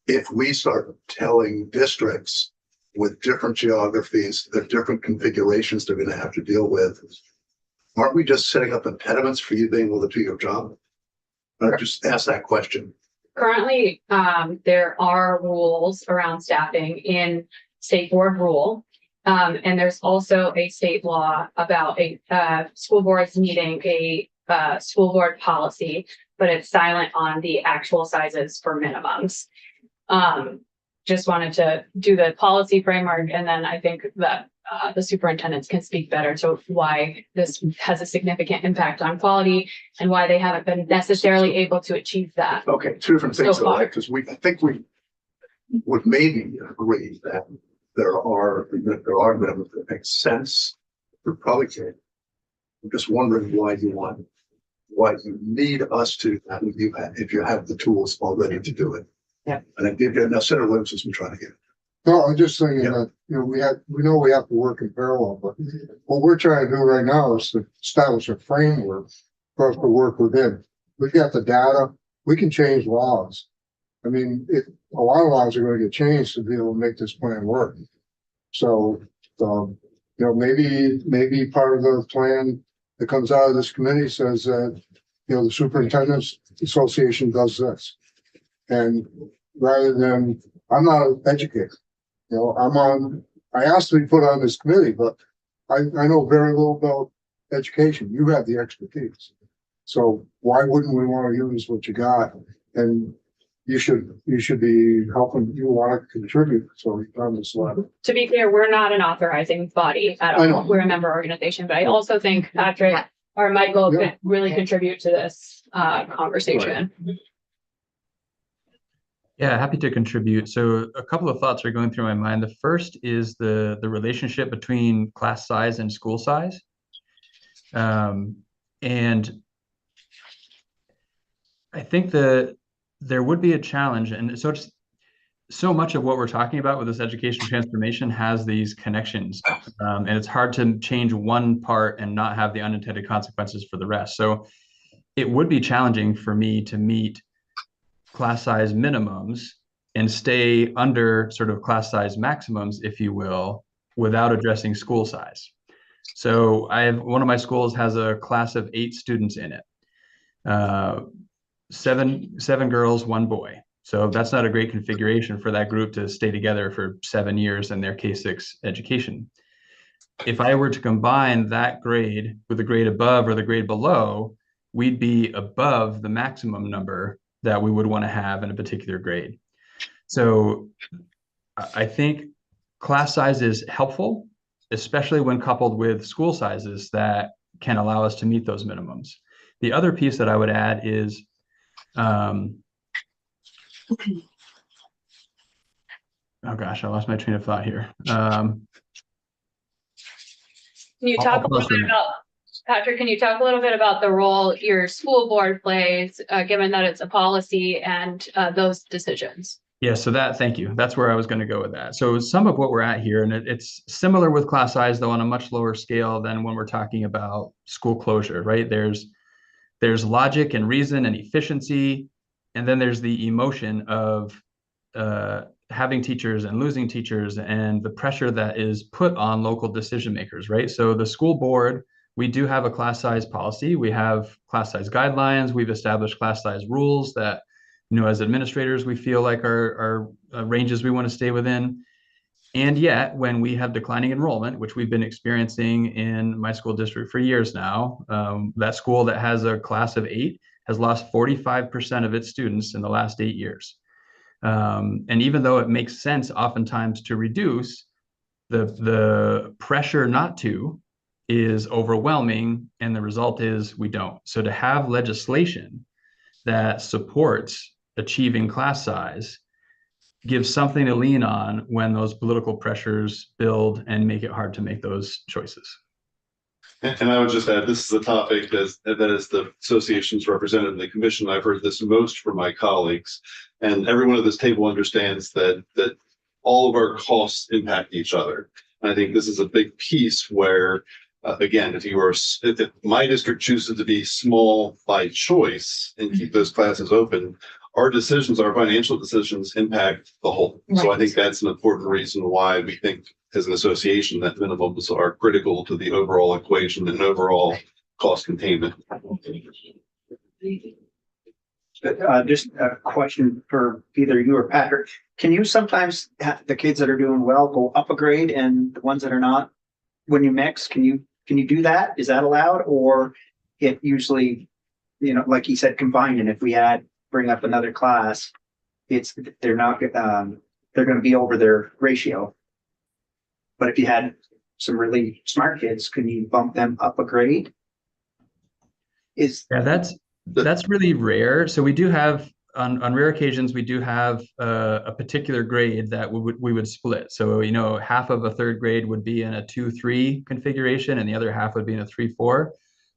if we start telling districts with different geographies, the different configurations they're going to have to deal with, aren't we just setting up impediments for you being able to do your job? I just ask that question. Currently, there are rules around staffing in state board rule. And there's also a state law about school boards needing a school board policy, but it's silent on the actual sizes for minimums. Just wanted to do the policy framework, and then I think that the superintendents can speak better to why this has a significant impact on quality and why they haven't been necessarily able to achieve that. Okay, two different things, So far. because I think we would maybe agree that there are minimums that make sense. We probably can. I'm just wondering why you need us to, if you have the tools already to do it. Yeah. And I give you, now Senator Williams has been trying to get. No, I'm just saying that, we know we have to work in parallel, but what we're trying to do right now is to establish a framework for us to work within. We've got the data, we can change laws. I mean, a lot of laws are going to get changed to be able to make this plan work. So, maybe part of the plan that comes out of this committee says that, the Superintendent's Association does this. And rather than, I'm not an educator, I asked to be put on this committee, but I know very little about education. You have the expertise. So why wouldn't we want to use what you got? And you should be helping, you want to contribute. So on this level. To be clear, we're not an authorizing body at I know. all. We're a member organization, but I also think Patrick or Michael could really contribute to this conversation. Yeah, happy to contribute. So a couple of thoughts are going through my mind. The first is the relationship between class size and school size. And I think that there would be a challenge. And so much of what we're talking about with this education transformation has these connections. And it's hard to change one part and not have the unintended consequences for the rest. So it would be challenging for me to meet class size minimums and stay under sort of class size maximums, if you will, without addressing school size. So one of my schools has a class of 8 students in it, seven girls, 1 boy. So that's not a great configuration for that group to stay together for 7 years in their K-6 education. If I were to combine that grade with the grade above or the grade below, we'd be above the maximum number that we would want to have in a particular grade. So I think class size is helpful especially when coupled with school sizes that can allow us to meet those minimums. The other piece that I would add is, oh gosh, I lost my train of thought here. Can you I'll talk a pause little for a bit minute. about, Patrick, can you talk a little bit about the role your school board plays, given that it's a policy and those decisions? Yeah, so thank you. That's where I was going to go with that. So some of what we're at here, and it's similar with class size, though on a much lower scale than when we're talking about school closure, right? There's logic and reason and efficiency, and then there's the emotion of having teachers and losing teachers and the pressure that is put on local decision makers, right? So the school board, we do have a class size policy. We have class size guidelines. We've established class size rules that, as administrators, we feel like are ranges we want to stay within. And yet, when we have declining enrollment, which we've been experiencing in my school district for years now, that school that has a class of 8 has lost 45% of its students in the last 8 years. And even though it makes sense oftentimes to reduce, the pressure not to is overwhelming, and the result is we don't. So to have legislation that supports achieving class size gives something to lean on when those political pressures build and make it hard to make those choices. And I would just add, this is a topic that as the association's represented in the commission, I've heard this most from my colleagues. And everyone at this table understands that all of our costs impact each other. And I think this is a big piece where, again, if my district chooses to be small by choice and keep those classes open, our financial decisions impact the whole. So I think that's an important reason why we think as an association that minimums are critical to the overall equation and overall cost containment. Just a question for either you or Patrick. Can you sometimes have the kids that are doing well go up a grade and the ones that are not, when you mix, can you do that? Is that allowed? Or it usually, like he said, combined, and if we bring up another class, they're going to be over their ratio. But if you had some really smart kids, can you bump them up a grade? That's really rare. So we do have on rare occasions, we do have a particular grade that we would split. So, half of a third grade would be in a 2-3 configuration and the other half would be in a 3-4.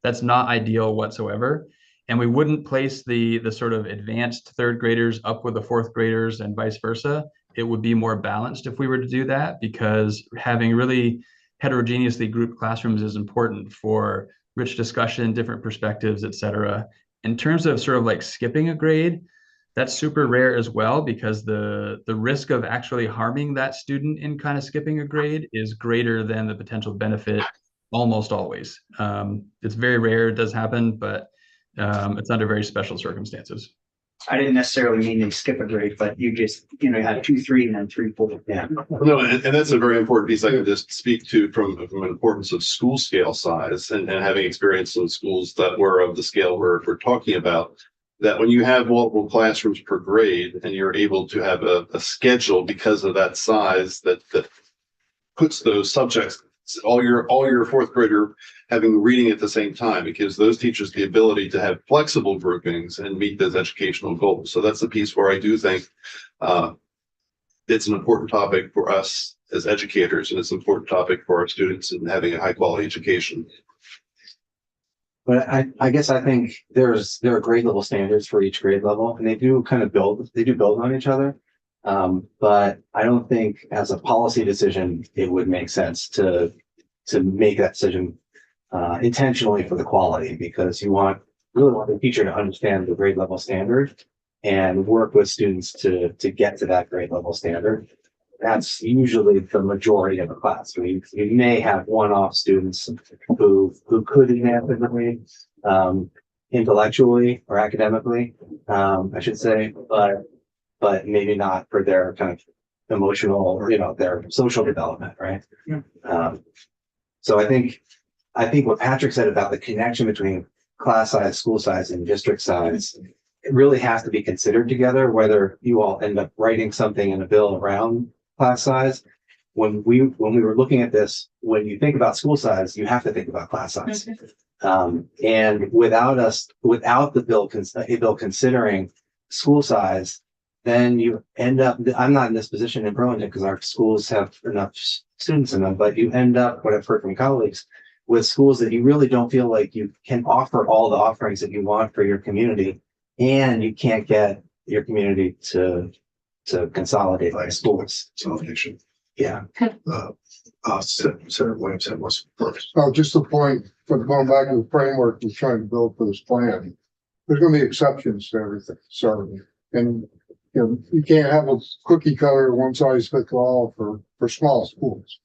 That's not ideal whatsoever. And we wouldn't place the sort of advanced third graders up with the fourth graders and vice versa. It would be more balanced if we were to do that, because having really heterogeneously grouped classrooms is important for rich discussion, different perspectives, et cetera. In terms of sort of like skipping a grade, that's super rare as well, because the risk of actually harming that student in kind of skipping a grade is greater than the potential benefit almost always. It's very rare, it does happen, but it's under very special circumstances. I didn't necessarily mean they skip a grade, but you just, you had 2-3 and then 3-4. Yeah. No, and that's a very important piece I can just speak to from an importance of school scale size and having experience in schools that were of the scale we're talking about, that when you have multiple classrooms per grade and you're able to have a schedule because of that size that puts those subjects, all your fourth grader having reading at the same time, it gives those teachers the ability to have flexible groupings and meet those educational goals. So that's the piece where I do think it's an important topic for us as educators, and it's an important topic for our students in having a high quality education. But I guess I think there are grade level standards for each grade level, and they do build on each other. But I don't think as a policy decision, it would make sense to make that decision intentionally for the quality, because you really want the teacher to understand the grade level standard and work with students to get to that grade level standard. That's usually the majority of a class. You may have one-off students who could advance in the grade intellectually or academically, I should say, but maybe not for their kind of emotional or, their social development, right? Yeah. So I think what Patrick said about the connection between class size, school size, and district size, it really has to be considered together, whether you all end up writing something in a bill around class size when we were looking at this, when you think about school size, you have to think about class size. And without the bill considering school size, then you end up, I'm not in this position in Burlington because our schools have enough students in them, but you end up, what I've heard from colleagues, with schools that you really don't feel like you can offer all the offerings that you want for your community, and you can't get your community to consolidate like schools. Consolidation. Yeah. Senator Williamson was first. Oh, just the point, from going back to the framework we're trying to build for this plan. There's gonna be exceptions to everything, so, and, you know, you can't have a cookie cutter, one size fits all for small schools.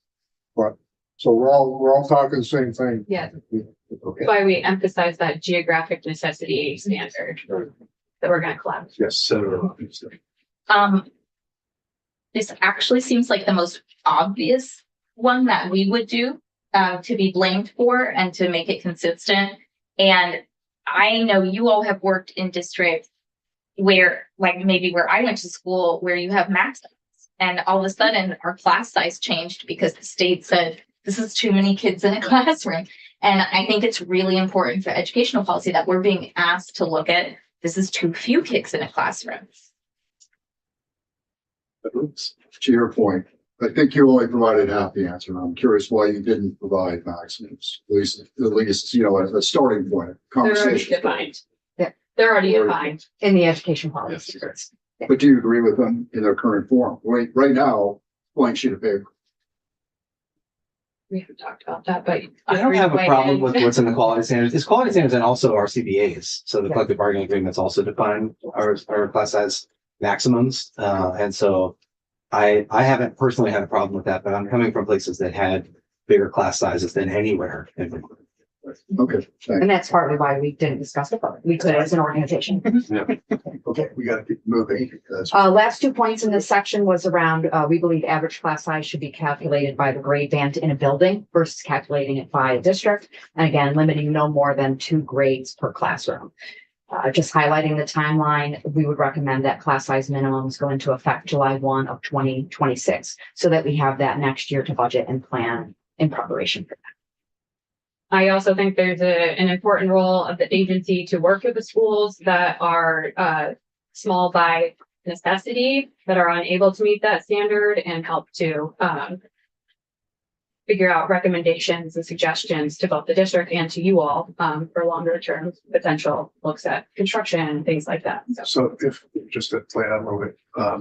But, so we're all talking the same thing. Yeah. Okay. That's why we emphasize that geographic necessity standard that we're gonna collect. Yes, Senator Williamson. This actually seems like the most obvious one that we would do, to be blamed for and to make it consistent. And I know you all have worked in districts where, like maybe where I went to school, where you have maximums, and all of a sudden our class size changed because the state said, this is too many kids in a classroom. And I think it's really important for educational policy that we're being asked to look at, this is too few kids in a classroom. To your point, I think you only provided half the answer. I'm curious why you didn't provide maximums, at least, you know, a starting point, They're already conversation. defined. Yeah. They're already defined. In the education policy. But do you agree with them in their current form? Right now, blank sheet of paper. We haven't talked about that, but. I don't have a problem with what's in the quality standards. It's quality standards and also our CBAs. So the Yeah. collective bargaining agreements also define our class size maximums. And so I haven't personally had a problem with that, but I'm coming from places that had bigger class sizes than anywhere. Okay, thanks. And that's partly why we didn't discuss it, but we could as an organization. Okay, we gotta keep moving because Last 2 points in this section was around, we believe average class size should be calculated by the grade band in a building versus calculating it by a district. And again, limiting no more than 2 grades per classroom. Just highlighting the timeline, we would recommend that class size minimums go into effect July 1 of 2026, so that we have that next year to budget and plan in preparation for that. I also think there's an important role of the agency to work with the schools that are small by necessity, that are unable to meet that standard, and help to figure out recommendations and suggestions to both the district and to you all for longer term potential looks at construction, things like that. so if just to play out a little bit,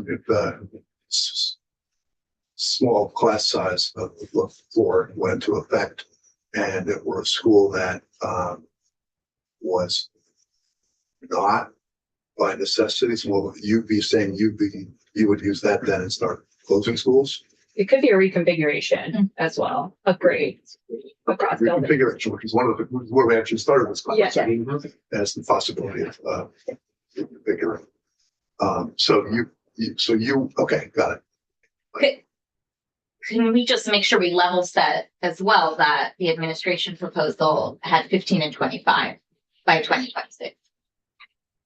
if the small class size of the floor went into effect and it were a school that was not by necessities, will you be saying you would use that then and start closing schools? It could be a reconfiguration as well, upgrades across buildings. Reconfiguration, which is one of the, where we actually started this Yeah. conversation, as the possibility of reconfiguring. So you, okay, got it. Can we just make sure we level set as well that the administration proposal had 15 and 25 by 2026?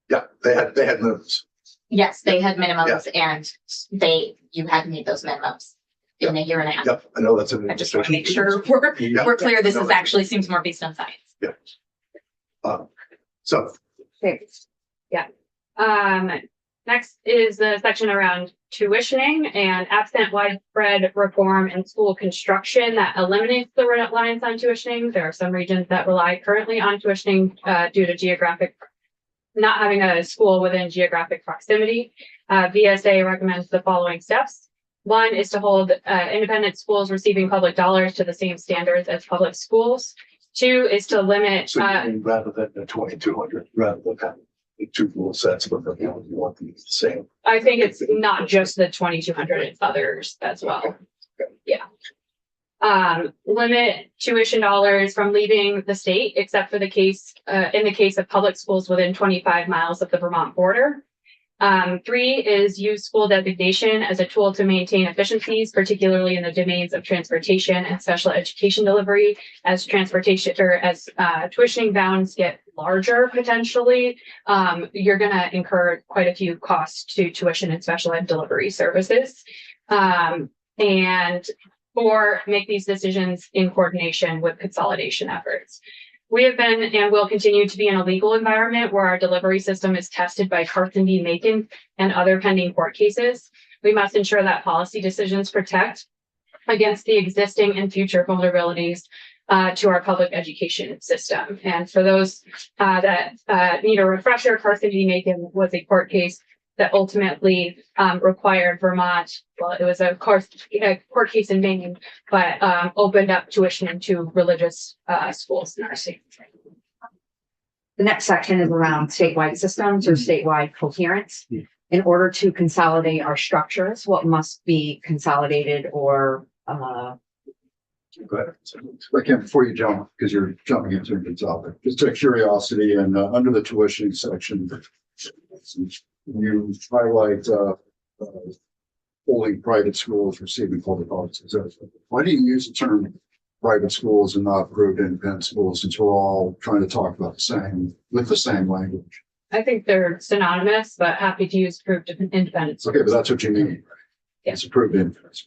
Yeah, they had minimums. Yes, they had minimums and you had to meet those minimums in a year and a half. Yep, I know that's an I just want to make administration. sure Yeah. we're clear. This No, is actually seems more based on science. Yeah. So Okay. Yeah. Next is the section around tuitioning, and absent widespread reform in school construction that eliminates the reliance on tuitioning. There are some regions that rely currently on tuitioning due to not having a school within geographic proximity. VSA recommends the following steps. 1 is to hold independent schools receiving public dollars to the same standards as public schools. 2 is to limit. so you mean rather than the 2,200, rather than having the 2 rule sets, but you want them the same. I think it's not just the 2,200, it's others as well. Yeah. Limit tuition dollars from leaving the state, except for in the case of public schools within 25 miles of the Vermont border. 3 is use school designation as a tool to maintain efficiencies, particularly in the domains of transportation and special education delivery, as tuitioning bounds get larger potentially. You're going to incur quite a few costs to tuition and special ed delivery services. And or make these decisions in coordination with consolidation efforts. We have been and will continue to be in a legal environment where our delivery system is tested by Carson v. Macon and other pending court cases. We must ensure that policy decisions protect against the existing and future vulnerabilities to our public education system. And for those that need a refresher, Carson v. Macon was a court case that ultimately required Vermont, well, it was a court case in Maine, but opened up tuition into religious schools in our state. The next section is around statewide systems or statewide coherence. In order to consolidate our structures, what must be consolidated or Go ahead. Again, before you jump, because you're jumping into a good topic, just out of curiosity and under the tuition section, you highlight only private schools receiving public funds. Why do you use the term private schools and not approved independent schools, since we're all trying to talk about the same language? I think they're synonymous, but happy to use approved independent. Okay, but that's what you mean, right? Yeah. It's approved independent.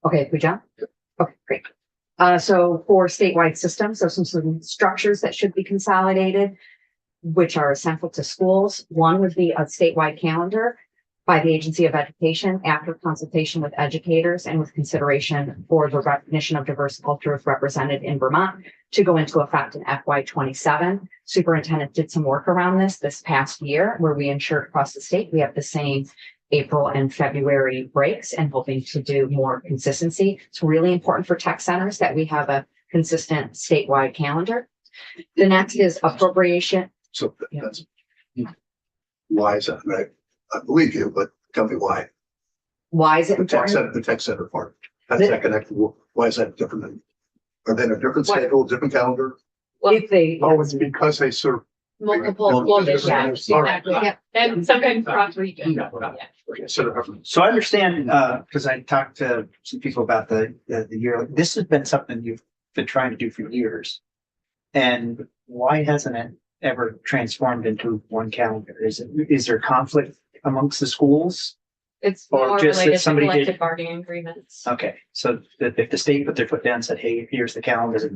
okay, we jump? Okay, great. So for statewide systems, so some structures that should be consolidated, which are essential to schools. One would be a statewide calendar by the Agency of Education after consultation with educators and with consideration for the recognition of diverse cultures represented in Vermont to go into effect in FY27. Superintendent did some work around this past year where we ensured across the state we have the same April and February breaks and hoping to do more consistency. It's really important for tech centers that we have a consistent statewide calendar. The next is appropriation. So that's, why is that, right? I believe you, but tell me why. Why is it The tech important? center, the tech center part. How does that connect? Why is that different? Are they in a different Why? schedule, different calendar? If they, Oh, it's because they serve. Multiple locations, All right. exactly. Yep. And sometimes cross region. Okay, so they're- So I understand, because I talked to some people about the year, this has been something you've been trying to do for years. And why hasn't it ever transformed into one calendar? Is there conflict amongst the schools? It's Or more just that related to somebody did- collective bargaining agreements. Okay, so that if the state put their foot down and said, hey, here's the calendar.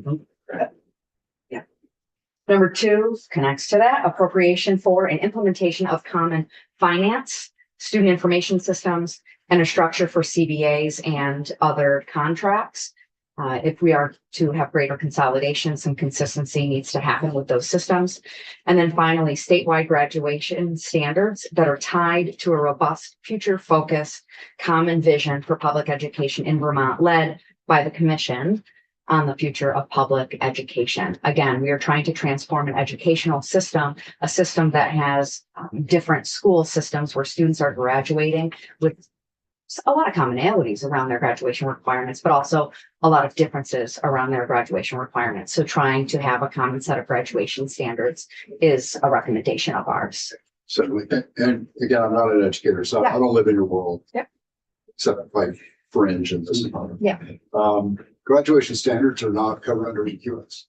number 2 connects to that, appropriation for and implementation of common finance, student information systems, and a structure for CBAs and other contracts. If we are to have greater consolidation, some consistency needs to happen with those systems. And then finally, statewide graduation standards that are tied to a robust, future-focused, common vision for public education in Vermont, led by the Commission on the Future of Public Education. Again, we are trying to transform an educational system, a system that has different school systems where students are graduating with a lot of commonalities around their graduation requirements, but also a lot of differences around their graduation requirements. So trying to have a common set of graduation standards is a recommendation of ours. Certainly. And again, I'm not an educator, so I don't live in your world. Yep. Except by fringe and this. Yeah. Graduation standards are not covered under EQS.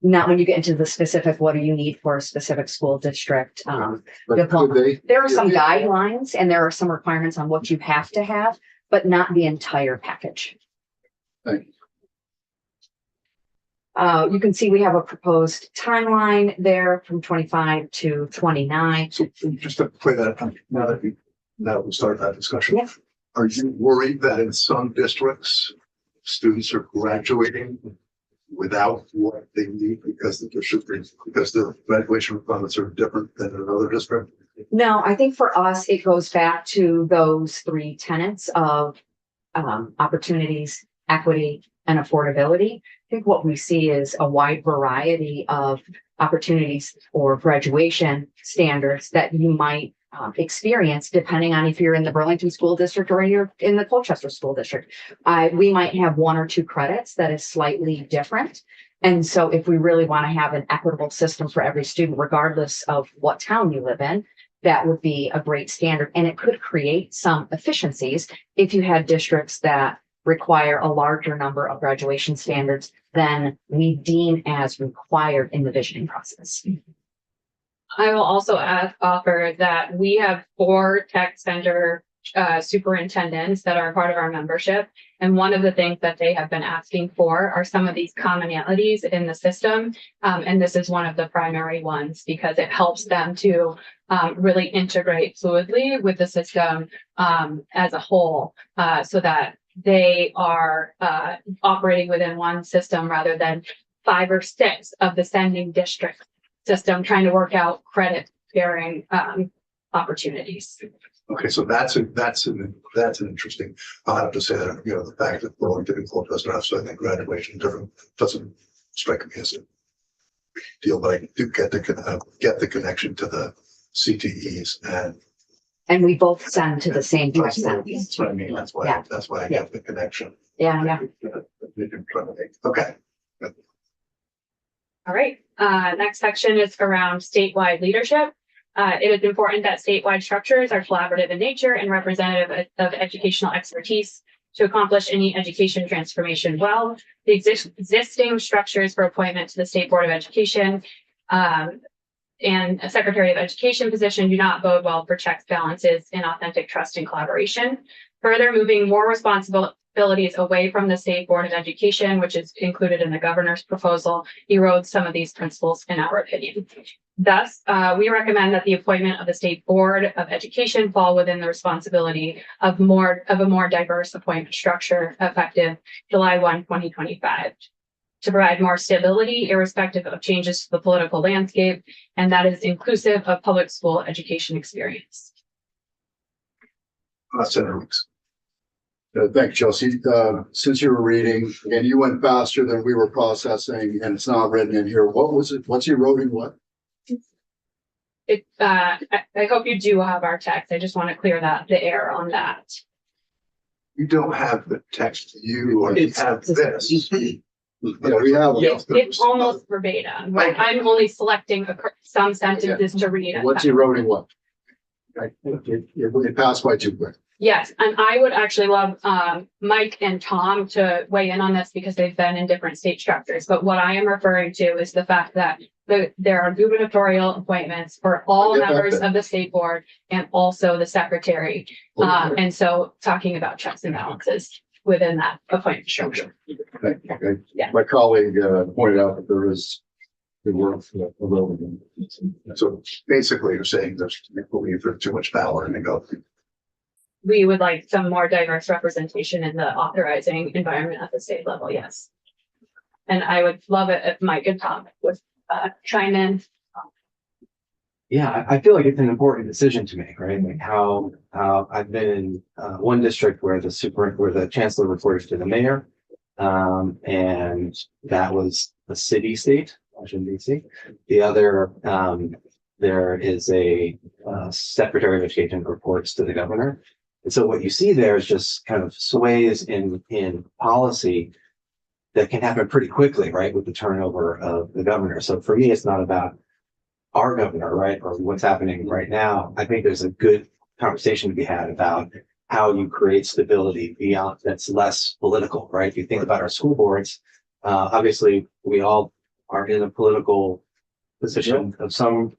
Not when you get into the specific, what do you need for a specific school district? But could they? There are some guidelines and there are some requirements on what you have to have, but not the entire package. Thank you. You can see we have a proposed timeline there from 25 to 29. So just to play that, now that we start that discussion. Yeah. Are you worried that in some districts, students are graduating without what they need because the graduation requirements are different than in another district? No, I think for us, it goes back to those 3 tenets of opportunities, equity, and affordability. I think what we see is a wide variety of opportunities or graduation standards that you might experience depending on if you're in the Burlington School District or you're in the Colchester School District. We might have 1 or 2 credits that is slightly different. And so if we really want to have an equitable system for every student, regardless of what town you live in, that would be a great standard. And it could create some efficiencies if you had districts that require a larger number of graduation standards than we deem as required in the visioning process. I will also offer that we have 4 tech center superintendents that are part of our membership. And one of the things that they have been asking for are some of these commonalities in the system. And this is one of the primary ones because it helps them to really integrate fluidly with the system as a whole, so that they are operating within one system rather than 5 or 6 of the sending district system trying to work out credit bearing opportunities. Okay, so that's an interesting, I'll have to say that, you know, the fact that Burlington and Colchester have, so I think graduation different, doesn't strike me as a big deal, but I do get the connection to the CTEs And we both send to the same that's person. what I mean, that's why Yeah. I get the connection. Yeah. Okay. All right, next section is around statewide leadership. It is important that statewide structures are collaborative in nature and representative of educational expertise to accomplish any education transformation well. The existing structures for appointment to the State Board of Education and a Secretary of Education position do not bode well for checks, balances, and authentic trust and collaboration. Further, moving more responsibilities away from the State Board of Education, which is included in the governor's proposal, erodes some of these principles in our opinion. Thus, we recommend that the appointment of the State Board of Education fall within the responsibility of a more diverse appointment structure effective July 1, 2025. To provide more stability irrespective of changes to the political landscape, and that is inclusive of public school education experience. Senator Weeks. Thank you, Chelsea. Since you were reading and you went faster than we were processing and it's not written in here, what was it? What's eroding what? I hope you do have our text. I just want to clear the air on that. You don't have the text, you have this. Yeah, we have. It's almost verbatim. Right? I'm only selecting some sentences to read. What's eroding what? Right. It passed by too quick. Yes, and I would actually love Mike and Tom to weigh in on this because they've been in different state structures. But what I am referring to is the fact that there are gubernatorial appointments for all members of the state board and also the secretary. And so talking about checks and balances within that appointment structure. Okay. Yeah. My colleague pointed out that there is the work eroding. So basically you're saying there's too much power and they go. We would like some more diverse representation in the authorizing environment at the state level, yes. And I would love it if Mike and Tom would chime in. Yeah, I feel like it's an important decision to make, right? Like how I've been in one district where the chancellor reported to the mayor, and that was a city state, Washington D.C. The other, there is a secretary of education reports to the governor. And so what you see there is just kind of sways in policy that can happen pretty quickly, right? With the turnover of the governor. So for me, it's not about our governor, right? Or what's happening right now. I think there's a good conversation to be had about how you create stability beyond that's less political, right? If you think about our school boards, obviously we all are in a political position of some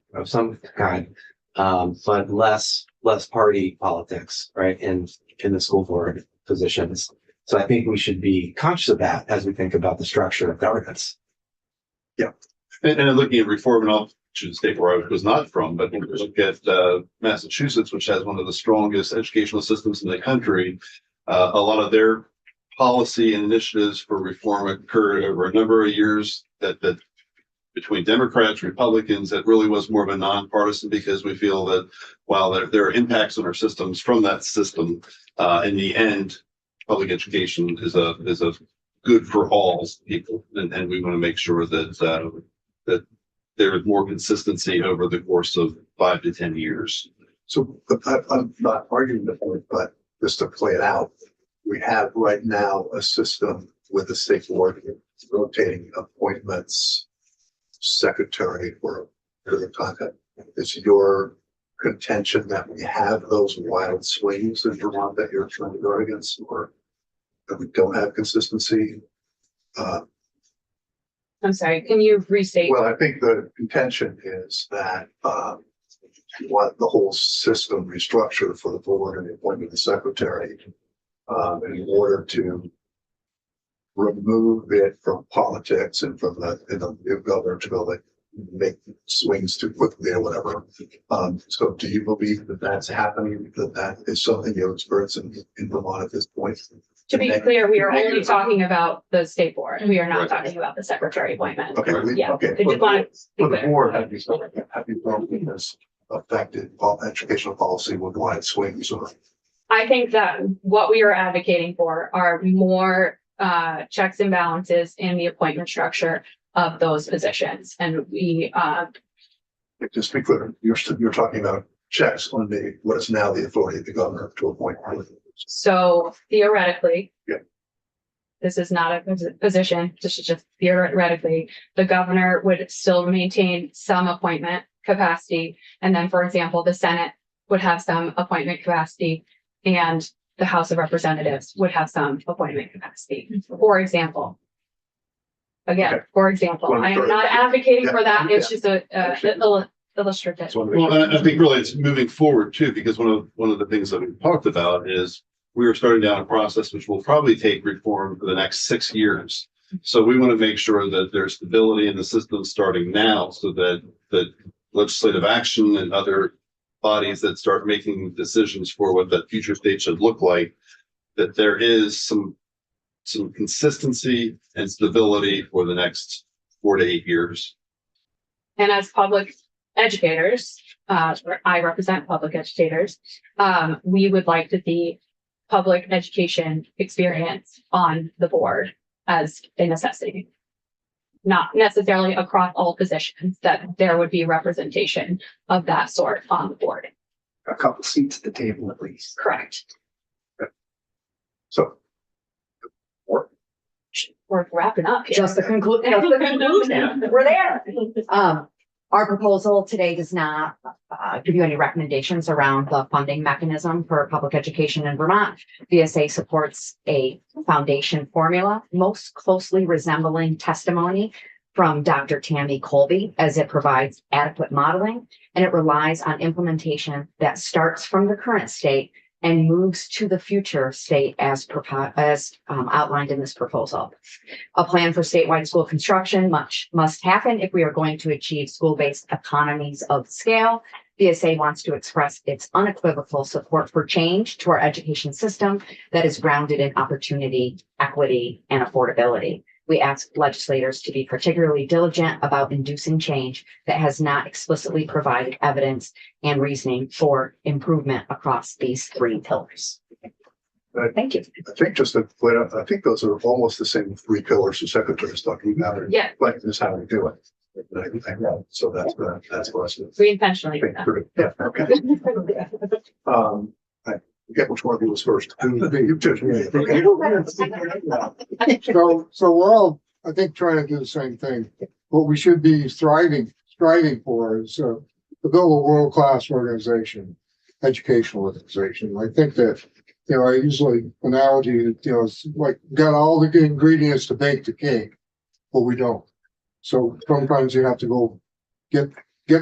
kind, but less party politics, right? In the school board positions. So I think we should be conscious of that as we think about the structure of governance. Yeah. And looking at reform and all to the state where I was not from, but when we look at Massachusetts, which has one of the strongest educational systems in the country, a lot of their policy and initiatives for reform occurred over a number of years that between Democrats, Republicans, that really was more of a nonpartisan because we feel that while there are impacts on our systems from that system, in the end, public education is a good for all people, and we want to make sure that that there is more consistency over the course of 5 to 10 years. So I'm not arguing the point, but just to play it out, we have right now a system with the state board rotating appointments, secretary for a period of time. Is your contention that we have those wild swings in Vermont that you're trying to guard against, or that we don't have consistency? I'm sorry, can you restate? Well, I think the contention is that you want the whole system restructured for the board and the appointment of the secretary, in order to remove it from politics and from the new governor to be able to make swings too quickly or whatever. So do you believe that that's happening, that is something you experience in Vermont at this point? To be clear, we are only talking about the state board. We are not talking about the secretary appointment. Okay, Yeah, okay. I just want to be For the clear. board, have you felt this affected educational policy with wide swings or? I think that what we are advocating for are more checks and balances in the appointment structure of those positions. And we, Just to be clear, you're talking about checks on what is now the authority of the governor to appoint. so theoretically. Yeah. This is not a position, this is just theoretically, the governor would still maintain some appointment capacity. And then, for example, the Senate would have some appointment capacity and the House of Representatives would have some appointment capacity, for example. Again, Okay. for example, I am not advocating for that. It's just a illustrative. Well, and I think really it's moving forward too, because one of the things that we've talked about is we are starting down a process which will probably take reform for the next 6 years. So we want to make sure that there's stability in the system starting now so that legislative action and other bodies that start making decisions for what that future state should look like, that there is some consistency and stability for the next 4 to 8 years. And as public educators, where I represent public educators, we would like to see public education experience on the board as a necessity. Not necessarily across all positions, that there would be representation of that sort on the board. A couple seats at the table at least. Correct. So. We're wrapping up here. Just the conclusion, we're there. Our proposal today does not give you any recommendations around the funding mechanism for public education in Vermont. VSA supports a foundation formula most closely resembling testimony from Dr. Tammy Colby, as it provides adequate modeling and it relies on implementation that starts from the current state and moves to the future state as outlined in this proposal. A plan for statewide school construction must happen if we are going to achieve school-based economies of scale. VSA wants to express its unequivocal support for change to our education system that is grounded in opportunity, equity, and affordability. We ask legislators to be particularly diligent about inducing change that has not explicitly provided evidence and reasoning for improvement across these 3 pillars. Thank you. I think just to point out, I think those are almost the same 3 pillars the secretary's talking about. Yeah. Like this, how we do it. So that's for us. We intentionally do Think that. through. Yeah, okay. I forget which one of you was first. You two. So we're all, I think, trying to do the same thing. What we should be striving for is to build a world-class organization, educational organization. I think that, I usually analogy, it's like got all the ingredients to bake the cake, but we don't. So sometimes you have to go get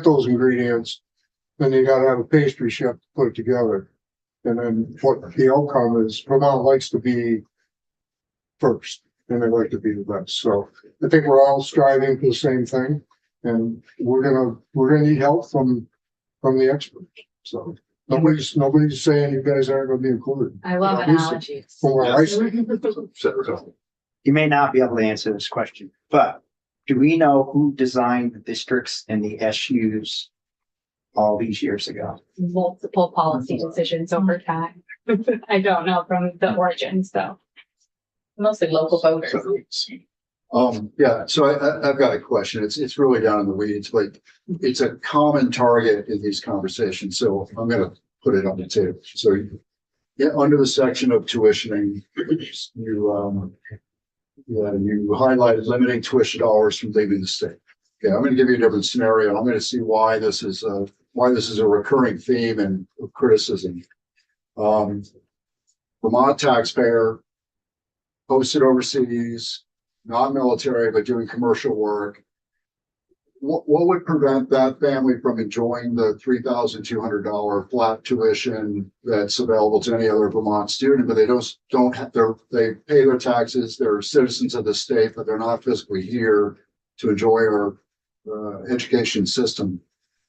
those ingredients, then you gotta have a pastry chef to put it together. And then what the outcome is, Vermont likes to be first, and they like to be the best. So I think we're all striving for the same thing, and we're gonna need help from the experts. So nobody's saying you guys aren't gonna be included. I love At least analogies. From where I see. You may not be able to answer this question, but do we know who designed the districts and the SUs all these years ago? Multiple policy decisions over time. I don't know from the origins, though. Mostly local voters. Yeah, so I've got a question. It's really down in the weeds, but it's a common target in these conversations, so I'm gonna put it on the table. So under the section of tuitioning, you highlighted limiting tuition dollars from leaving the state. Okay, I'm gonna give you a different scenario. I'm gonna see why this is a recurring theme and criticism. Vermont taxpayer posted overseas, non-military, but doing commercial work, what would prevent that family from enjoying the $3,200 flat tuition that's available to any other Vermont student, but they don't have they pay their taxes, they're citizens of the state, but they're not physically here to enjoy our education system.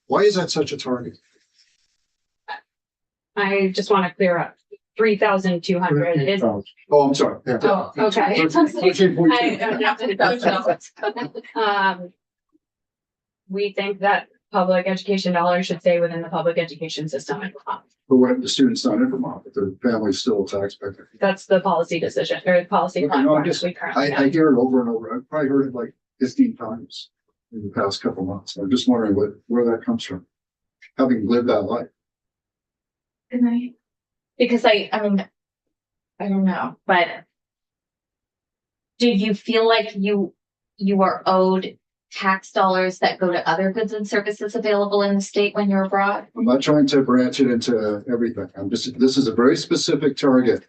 Why is that such a target? I just want to clear up. 3,200 is, Oh, I'm sorry. Yeah. oh, okay. 13.2. We think that public education dollars should stay within the public education system in Vermont. But what if the student's not in Vermont, but the family's still a taxpayer? That's the policy decision or the policy Okay, no, platform just- that we currently I have. hear it over and over. I've probably heard it like 15 times in the past couple months. I'm just wondering where that comes from, having lived that life. Good night. Because I mean, I don't know, but do you feel like you are owed tax dollars that go to other goods and services available in the state when you're abroad? I'm not trying to branch it into everything. This is a very specific target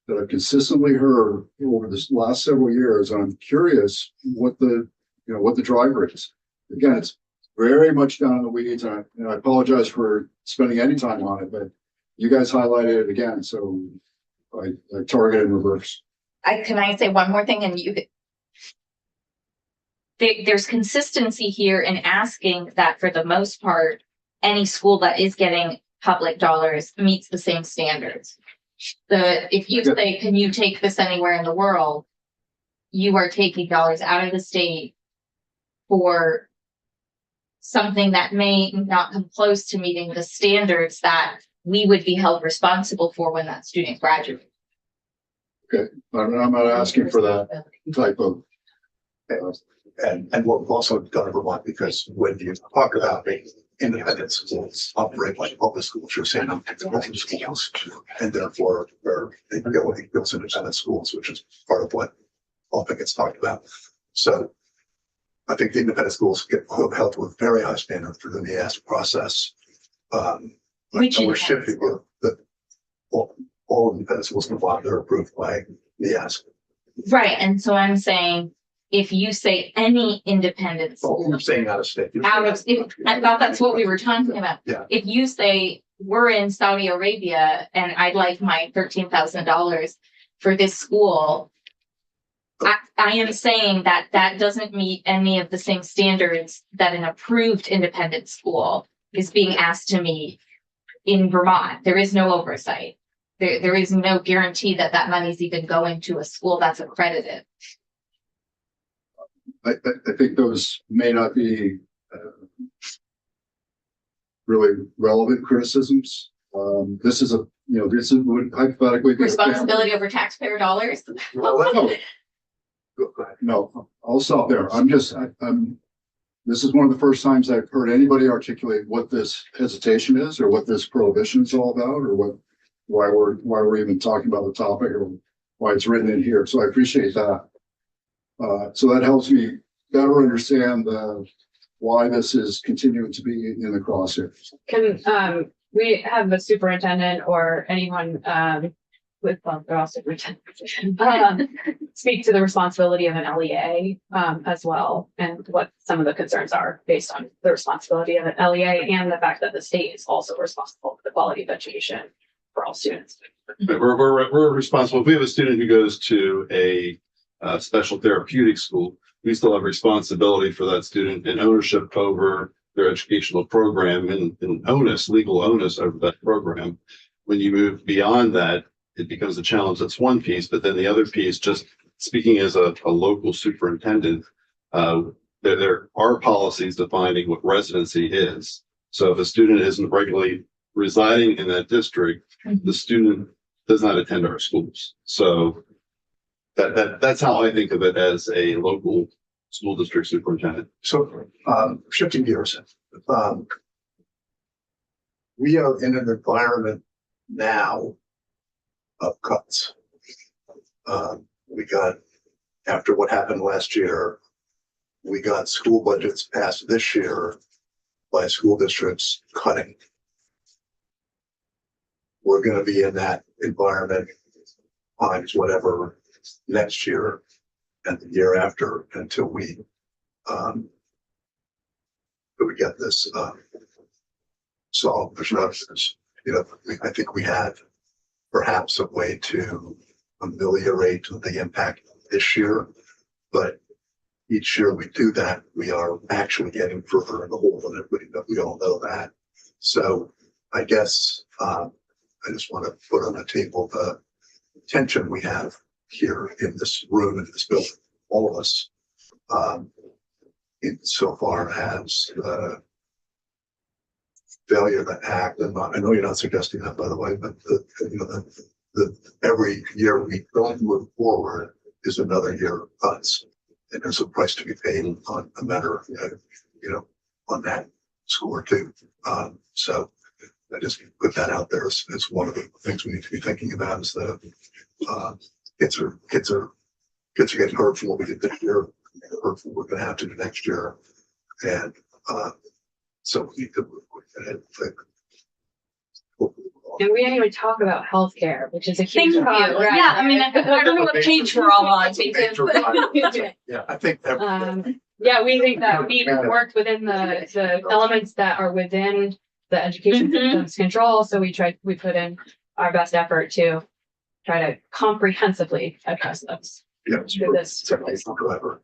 that I've consistently heard over this last several years. And I'm curious what the driver is. Again, it's very much down in the weeds. And I apologize for spending any time on it, but you guys highlighted it again. So I target in reverse. Can I say one more thing? And there's consistency here in asking that for the most part, any school that is getting public dollars meets the same standards. If you say, can you take this anywhere in the world? You are taking dollars out of the state for something that may not come close to meeting the standards that we would be held responsible for when that student graduates. Okay, I'm not asking for that type of. And what we've also done in Vermont, because when you talk about independent schools operate like public schools, you're saying public schools, and therefore they go as independent schools, which is part of what often gets talked about. So I think the independent schools get held to a very high standard through the NEAS process. Which we're shifting the all independent schools in Vermont are approved by NEAS. Right, and so I'm saying, if you say any independent Well, school, you're saying out of state. I thought that's what we were talking about. Yeah. If you say, we're in Saudi Arabia and I'd like my $13,000 for this school, I am saying that doesn't meet any of the same standards that an approved independent school is being asked to meet in Vermont. There is no oversight. There is no guarantee that money's even going to a school that's accredited. I think those may not be really relevant criticisms. This is would hypothetically be Responsibility over taxpayer dollars. No, I'll stop there. This is one of the first times I've heard anybody articulate what this hesitation is, or what this prohibition is all about, or why we're even talking about the topic, or why it's written in here. So I appreciate that. So that helps me better understand why this is continuing to be in the crosshairs. Can, we have a superintendent or anyone, they're all superintendent, speak to the responsibility of an LEA, as well, and what some of the concerns are based on the responsibility of an LEA and the fact that the state is also responsible for the quality of education for all students. We're responsible. If we have a student who goes to a special therapeutic school, we still have responsibility for that student and ownership over their educational program and legal onus over that program. When you move beyond that, it becomes a challenge. That's one piece, but then the other piece, just speaking as a local superintendent, there are policies defining what residency is. So if a student isn't regularly residing in that district, the student does not attend our schools. So that's how I think of it as a local school district superintendent. So, shifting gears, we are in an environment now of cuts. We got, after what happened last year, we got school budgets passed this year by school districts cutting. We're going to be in that environment times whatever next year and the year after until we that we get this, solved. There's no, I think we have perhaps a way to ameliorate the impact this year, but each year we do that, we are actually getting further in the hole, and we all know that. So I guess, I just want to put on the table the tension we have here in this room, in this building, all of us, insofar as failure to act. And I know you're not suggesting that, by the way, but the every year we don't move forward is another year of cuts, and there's a price to be paid on a matter of, on that score too. So I just put that out there as one of the things we need to be thinking about, is that kids are getting hurt from what we did this year, hurt from what we're going to have to do next year, and so we need to move ahead and think. And we didn't even talk about healthcare, which is a huge Thank you. problem, right? Yeah, I mean, I don't know what page we're all on. Yeah, I think Yeah, we think that we worked within the elements that are within the education system's control. So we put in our best effort to try to comprehensively address those. Through this. Certainly clever.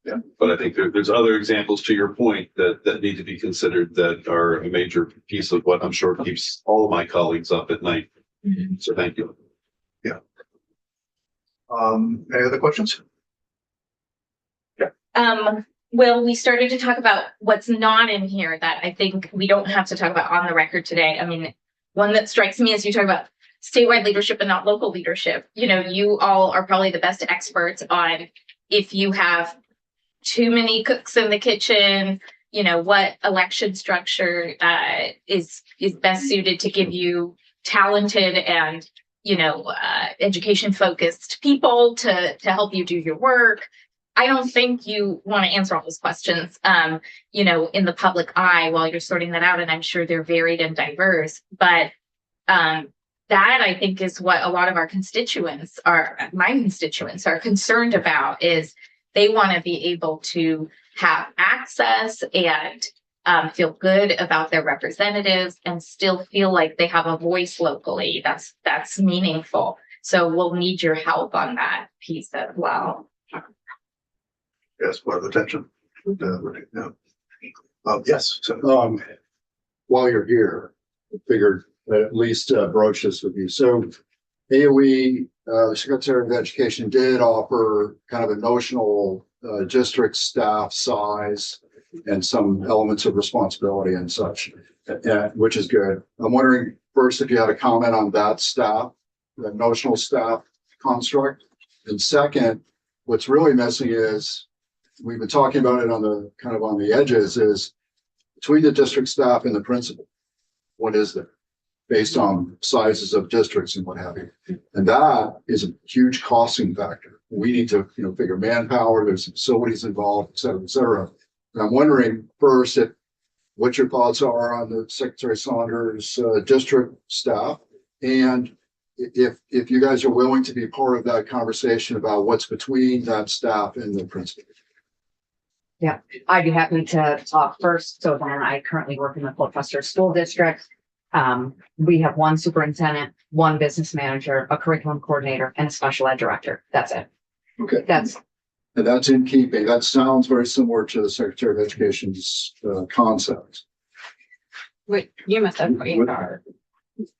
Yeah. But I think there's other examples to your point that need to be considered that are a major piece of what I'm sure keeps all of my colleagues up at night. So thank you. Yeah. Any other questions? Well, we started to talk about what's not in here that I think we don't have to talk about on the record today. I mean, one that strikes me is you talk about statewide leadership and not local leadership. You all are probably the best experts on if you have too many cooks in the kitchen, what election structure is best suited to give you talented and education focused people to help you do your work. I don't think you want to answer all those questions, in the public eye while you're sorting that out. And I'm sure they're varied and diverse, but that I think is what a lot of our my constituents are concerned about, is they want to be able to have access and feel good about their representatives and still feel like they have a voice locally that's meaningful. So we'll need your help on that piece as well. Yes, part of the tension. Yes. So, while you're here, I figured that at least broach this with you. So AOE, the Secretary of Education did offer kind of a notional district staff size and some elements of responsibility and such, which is good. I'm wondering first if you had a comment on that staff, the notional staff construct. And second, what's really missing is, we've been talking about it on the edges, is between the district staff and the principal, what is there based on sizes of districts and what have you? And that is a huge costing factor. We need to, figure manpower, there's facilities involved, et cetera, et cetera. And I'm wondering first what your thoughts are on the Secretary Saunders district staff, and if you guys are willing to be part of that conversation about what's between that staff and the principal. Yeah, I'd be happy to talk first. So then I currently work in the Colchester School District. We have one superintendent, one business manager, a curriculum coordinator, and a special ed director. That's it. Okay. And that's in keeping. That sounds very similar to the Secretary of Education's concept. Wait, you must have HR.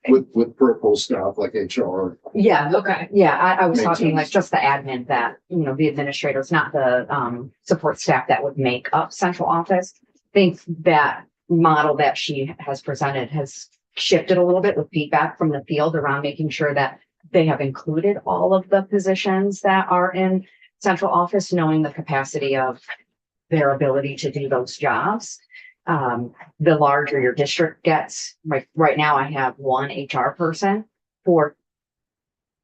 With purple staff like HR. yeah, Okay. yeah, I was Makes talking sense. like just the admin that, the administrators, not the support staff that would make up central office. I think that model that she has presented has shifted a little bit with feedback from the field around making sure that they have included all of the positions that are in central office, knowing the capacity of their ability to do those jobs. The larger your district gets, right now I have one HR person for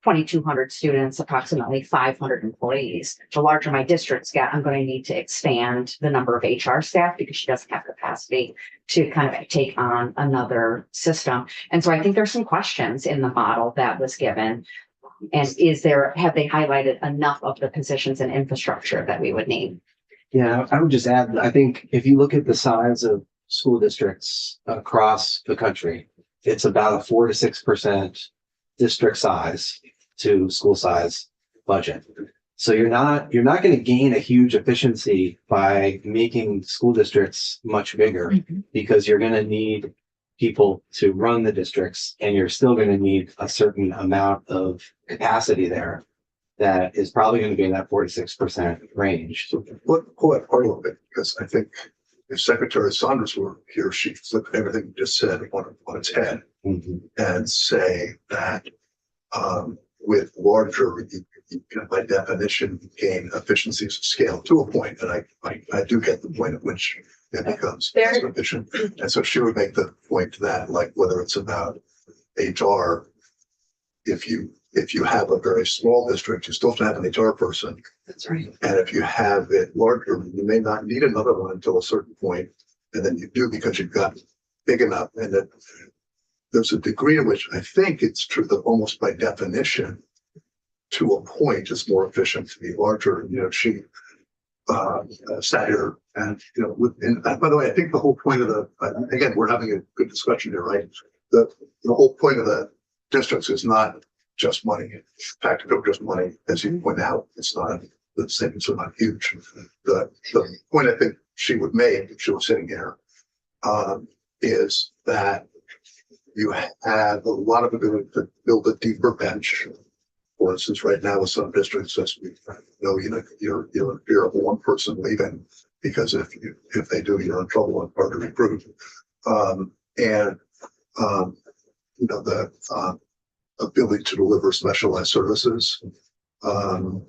2,200 students, approximately 500 employees. The larger my districts get, I'm going to need to expand the number of HR staff because she doesn't have capacity to kind of take on another system. And so I think there's some questions in the model that was given. And have they highlighted enough of the positions and infrastructure that we would need? Yeah, I would just add, I think if you look at the size of school districts across the country, it's about a 4 to 6% district size to school size budget. So you're not going to gain a huge efficiency by making school districts much bigger because you're going to need people to run the districts and you're still going to need a certain amount of capacity there that is probably going to be in that 4 to 6% range. So pull that part a little bit, because I think if Secretary Saunders were here, she'd flip everything you just said on its head and say that with larger, you can, by definition, gain efficiencies of scale to a point. And I do get the point at which it becomes less efficient. And so she would make the point that, like, whether it's about HR, if you have a very small district, you still have to have an HR person. That's right. And if you have it larger, you may not need another one until a certain point, and then you do because you've got big enough. And that there's a degree in which I think it's true that almost by definition, to a point, it's more efficient to be larger. You know, she sat here and, you know, and by the way, I think the whole point of the, again, we're having a good discussion here, right? The whole point of the districts is not just money. In fact, if it were just money, as you point out, it's not, the savings are not huge. The point I think she would make if she was sitting here is that you have a lot of ability to build a deeper bench. For instance, right now with some districts, as we know, you know, you're a one person leaving because if they do, you're in trouble and hard to recruit. You know, the ability to deliver specialized services, you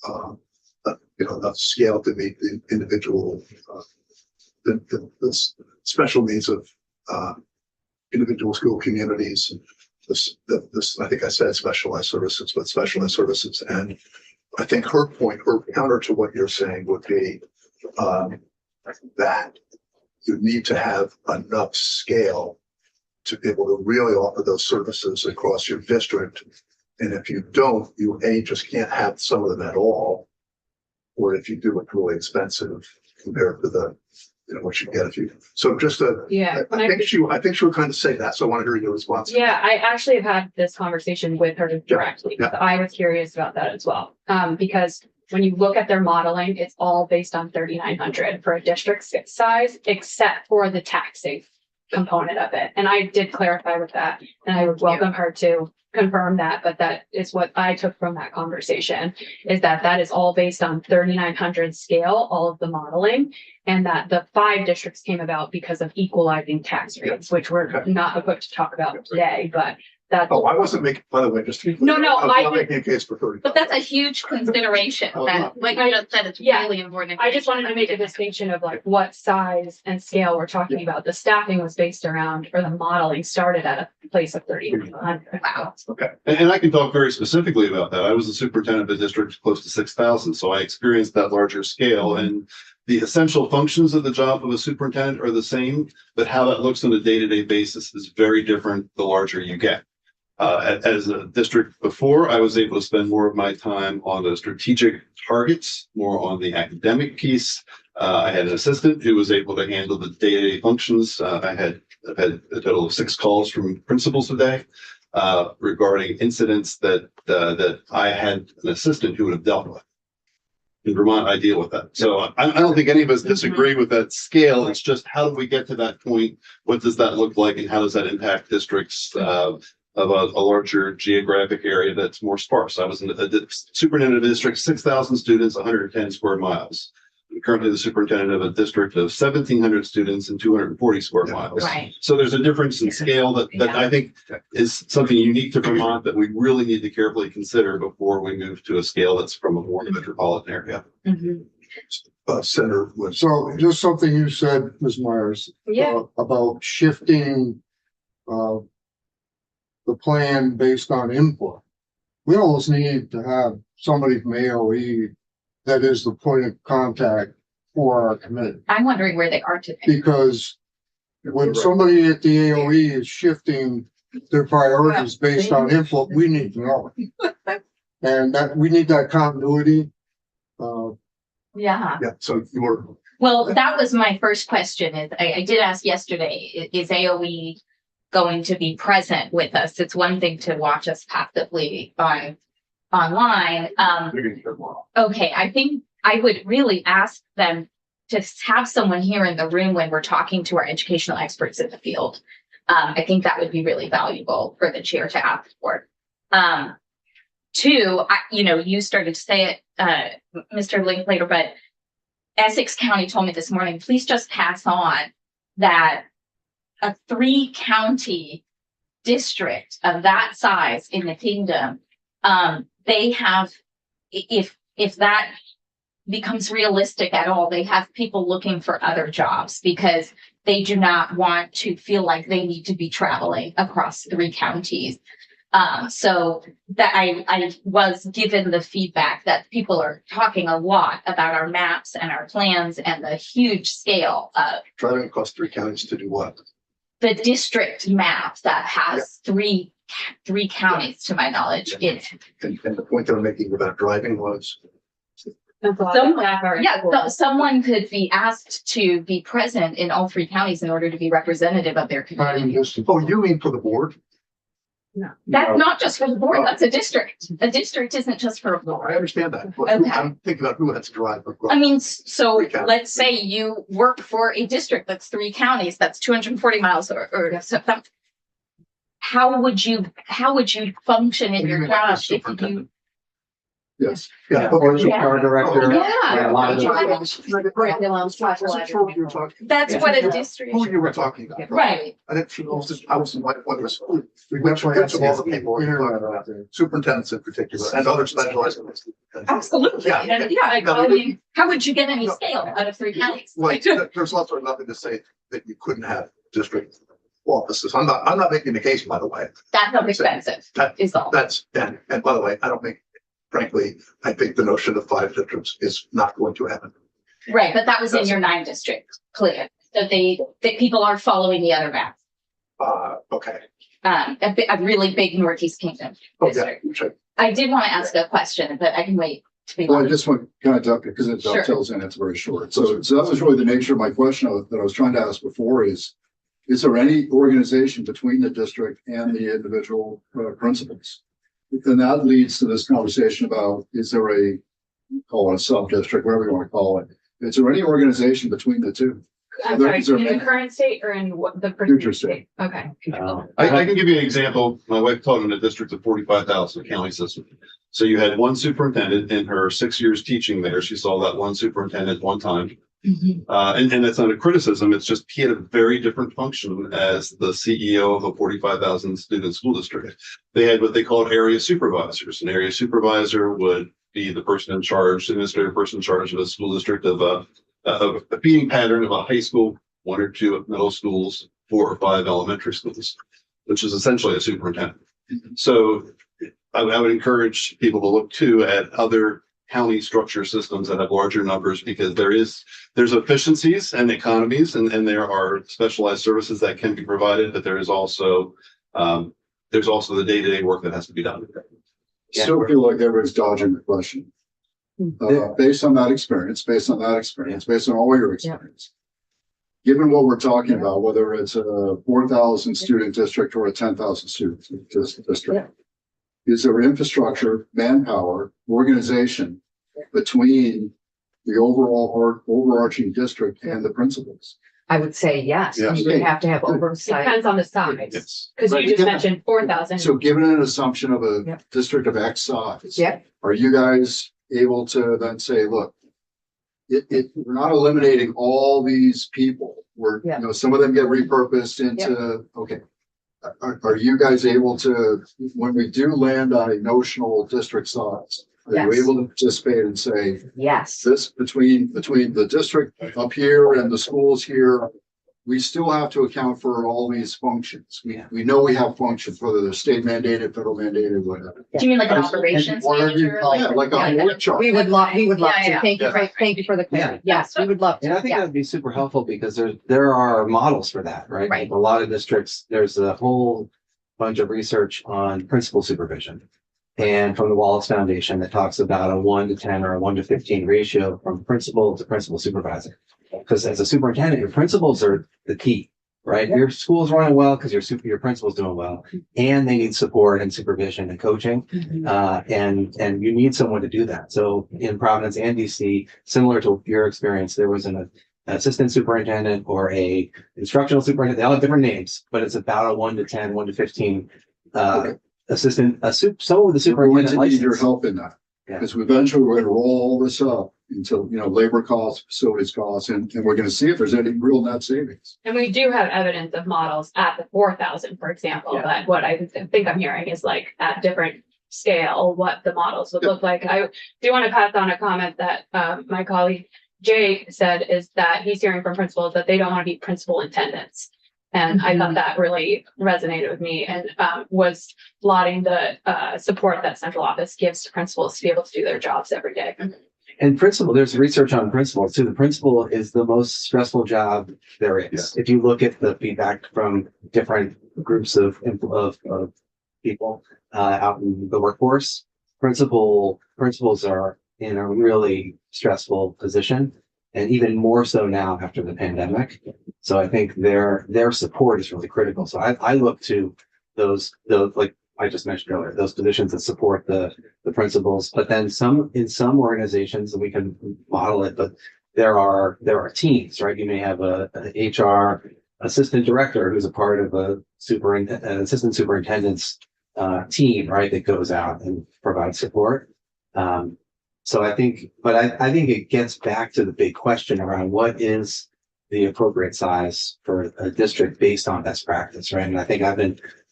know, enough scale to meet the individual, the special needs of individual school communities. This, I think I said specialized services, but specialized services. And I think her point, her counter to what you're saying would be that you need to have enough scale to be able to really offer those services across your district. And if you don't, you just can't have some of them at all. Or if you do, it's really expensive compared to the, you know, what you get if you, so just Yeah. I think she was trying to say that. So I want to hear your response. Yeah, I actually have had this conversation with her directly. Yeah. I was curious about that as well. Because when you look at their modeling, it's all based on 3,900 for a district size, except for the taxing component of it. And I did clarify with that, and I would welcome her to confirm that, but that is what I took from that conversation, is that is all based on 3,900 scale, all of the modeling, and that the 5 districts came about because of equalizing tax rates, which we're not equipped to talk about today, but that's. Oh, I wasn't making, by the way, just to be No, clear, no, I was I not did- making a case for 30. But that's a huge consideration that, like you just said, it's Yeah. really important. I just wanted to make a distinction of like what size and scale we're talking about. The staffing was based around, or the modeling started at a place of 3,900. Wow. Okay. And I can talk very specifically about that. I was a superintendent of a district close to 6,000, so I experienced that larger scale. And the essential functions of the job of a superintendent are the same, but how that looks on a day-to-day basis is very different the larger you get. As a district before, I was able to spend more of my time on the strategic targets, more on the academic piece. I had an assistant who was able to handle the day-to-day functions. I've had a total of 6 calls from principals a day regarding incidents that I had an assistant who would have dealt with. In Vermont, I deal with that. So I don't think any of us disagree with that scale. It's just how do we get to that point? What does that look like? And how does that impact districts of a larger geographic area that's more sparse? I was a superintendent of a district, 6,000 students, 110 square miles. I'm currently the superintendent of a district of 1,700 students and 240 square miles. Right. So there's a difference in scale that I think is something unique to Vermont that we really need to carefully consider before we move to a scale that's from a more metropolitan area. Senator was. So just something you said, Ms. Myers. Yeah. About shifting, the plan based on input. We almost need to have somebody from AOE that is the point of contact for our committee. I'm wondering where they are today. Because when somebody at the AOE is shifting their priorities based on input, we need to know. And that, we need that continuity. Yeah. Yeah, so you were, Well, that was my first question. Is I did ask yesterday, is AOE going to be present with us? It's one thing to watch us passively online. you're gonna get more. Okay, I think I would really ask them to have someone here in the room when we're talking to our educational experts in the field. I think that would be really valuable for the chair to ask for. Two, you started to say it, Mr. Linklater, but Essex County told me this morning, please just pass on that a 3-county district of that size in the kingdom, they have, if that becomes realistic at all, they have people looking for other jobs because they do not want to feel like they need to be traveling across 3 counties. So that I was given the feedback that people are talking a lot about our maps and our plans and the huge scale of Driving across 3 counties to do what? the district map that has three counties, to my knowledge. It's And the point they were making about driving was, someone could be asked to be present in all 3 counties in order to be representative of their community. oh, you mean for the board? That's not just for the board, that's a district. A district isn't just for a No, I board. understand that. But Okay. I'm thinking about who has to drive across. I mean, so 3 counties. let's say you work for a district that's 3 counties, that's 240 miles or so. How would you function in You your mean like the job if you? superintendent? Yes. Yeah. Or okay. the car director. Yeah. A lot of That's the- what I wasn't sure what you were talking- That's what a district, Who you were talking about. right? I didn't, I was like, what was, we went through all the people we were talking about, superintendents in particular, and other specialized. Absolutely. Yeah. I mean, how would you get any scale out of 3 counties? Like, there's lots of nothing to say that you couldn't have district offices. I'm not making the case, by the way. That's not expensive, That- is all. That's, and by the way, I don't think, frankly, I think the notion of 5 districts is not going to happen. Right, but that was in your 9 district, clear. So that people are following the other map. Okay. A really big Northeast Kingdom Oh, yeah, district. which I- I did want to ask a question, but I can wait to be. Well, I just want kind of duck because it Sure. dovetails in, it's very short. So that was really the nature of my question that I was trying to ask before is there any organization between the district and the individual principals? And that leads to this conversation about, is there call it a sub-district, whatever you want to call it. Is there any organization between the two? I'm There- sorry, is there in the any- current state or in what the? Future state. Okay. I can give you an example. My wife taught in a district of 45,000 county system. So you had one superintendent in her 6 years teaching there. She saw that one superintendent one time. And that's not a criticism. It's just he had a very different function as the CEO of a 45,000 student school district. They had what they called area supervisors. An area supervisor would be the person in charge, the administrative person in charge of a school district of a feeding pattern of a high school, 1 or 2 middle schools, 4 or 5 elementary schools, which is essentially a superintendent. So I would encourage people to look too at other county structure systems that have larger numbers, because there's efficiencies and economies and there are specialized services that can be provided, but there's also the day-to-day work that has to be done. Still feel like everybody's dodging the question. Based on that experience, based on all your experience. Given what we're talking about, whether it's a 4,000 student district or a 10,000 student district. Is there infrastructure, manpower, organization between the overarching district and the principals? I would say yes, Yes. you would have to have oversight. Depends on the size, It's because Right, you just yeah. mentioned 4,000. So given an assumption of a Yep. district of X size. Yep. Are you guys able to then say, look, we're not eliminating all these people. We're, Yeah. some of them get repurposed into, okay. Are you guys able to, when we do land on a notional district size, are you Yes. able to participate and say, Yes, this between the district up here and the schools here, we still have to account for all these functions. We know we have functions, whether they're state mandated, federal mandated, whatever. Do you mean like an And operations whatever you manager? call it, like a org chart. we would love to. Yeah, yeah. Thank you for the clarity. Yes, we would love And I to. think that Yeah. would be super helpful because there are models for that, right? Right. A lot of districts, there's a whole bunch of research on principal supervision. and from the Wallace Foundation that talks about a 1-to-10 or a 1-to-15 ratio from principal to principal supervisor. Because as a superintendent, your principals are the key, right? Your school's running well because your principal's doing well, and they need support and supervision and coaching. And you need someone to do that. So in Providence and DC, similar to your experience, there was an assistant superintendent or a instructional superintendent. They all have different names, but it's about a 1-to-10, 1-to-15 assistant, someone with a We're going superintendent to need your license. help in that. Yeah. Because eventually we're going to roll all this up into, labor costs, facilities costs, and we're going to see if there's any real net savings. And we do have evidence of models at the 4,000, for example, Yeah. that what I think I'm hearing is like at different scale, what the models would look like. I do want to pass on a comment that my colleague Jay said, is that he's hearing from principals that they don't want to be principal intendants. And I thought that really resonated with me and was lauding the support that central office gives to principals to be able to do their jobs every day. And there's research on principals too. The principal is the most stressful job there is. If you look at the feedback from different groups of people out in the workforce, principals are in a really stressful position, and even more so now after the pandemic. So I think their support is really critical. So I look to those like I just mentioned earlier, those positions that support the principals, but then in some organizations, and we can model it, but there are teams, right? You may have an HR assistant director who's a part of an assistant superintendent's team, right? That goes out and provides support. So I think it gets back to the big question around what is the appropriate size for a district based on best practice, right? And I think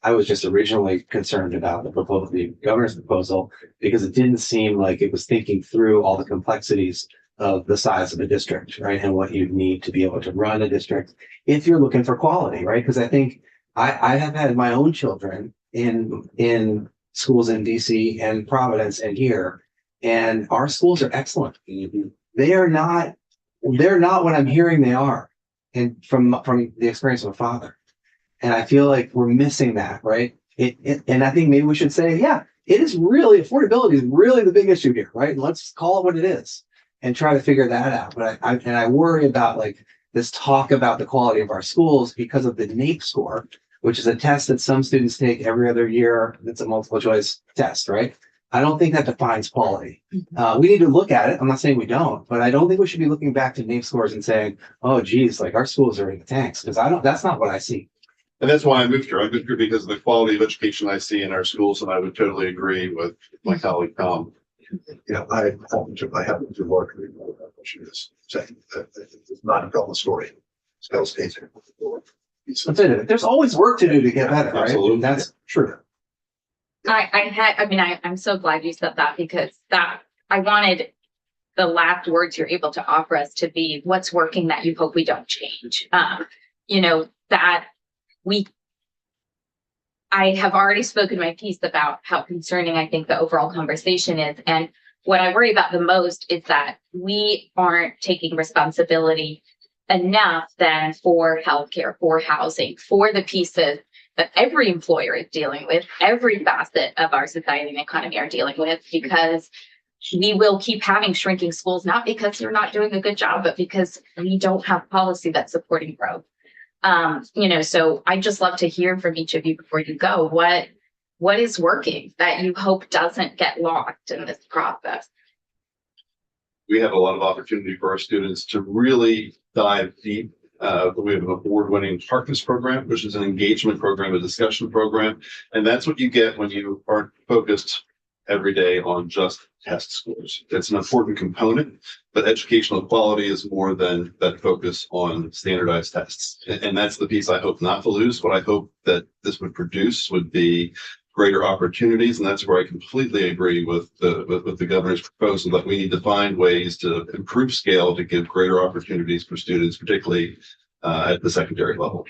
I was just originally concerned about the governor's proposal because it didn't seem like it was thinking through all the complexities of the size of a district, right? And what you need to be able to run a district if you're looking for quality, right? Because I think I have had my own children in schools in DC and Providence and here, and our schools are excellent. They're not what I'm hearing they are, and from the experience of a father. And I feel like we're missing that, right? And I think maybe we should say, yeah, it is really, affordability is really the big issue here, right? And let's call it what it is and try to figure that out. But I worry about like this talk about the quality of our schools because of the NAEP score, which is a test that some students take every other year. It's a multiple choice test, right? I don't think that defines quality. We need to look at it. I'm not saying we don't, but I don't think we should be looking back to NAEP scores and saying, oh, geez, like our schools are in the tanks, because that's not what I see. And that's why I moved here. I moved here because of the quality of education I see in our schools, and I would totally agree with my colleague Tom. Yeah, I happen to work with what she was saying. That it's not tell the story. Still stays here. That's it. There's always work to do to get better, right? Absolutely. And that's true. I'm so glad you said that because I wanted the last words you're able to offer us to be what's working that you hope we don't change. I have already spoken my piece about how concerning I think the overall conversation is. And what I worry about the most is that we aren't taking responsibility enough then for healthcare, for housing, for the pieces that every employer is dealing with, every facet of our society and economy are dealing with, because we will keep having shrinking schools, not because you're not doing a good job, but because we don't have policy that's supporting growth. So I just love to hear from each of you before you go, what is working that you hope doesn't get lost in this process? We have a lot of opportunity for our students to really dive deep. We have an award-winning Harkness program, which is an engagement program, a discussion program. And that's what you get when you aren't focused every day on just test scores. It's an important component, but educational quality is more than that focus on standardized tests. And that's the piece I hope not to lose. What I hope that this would produce would be greater opportunities. And that's where I completely agree with the governor's proposal that we need to find ways to improve scale to give greater opportunities for students, particularly at the secondary level.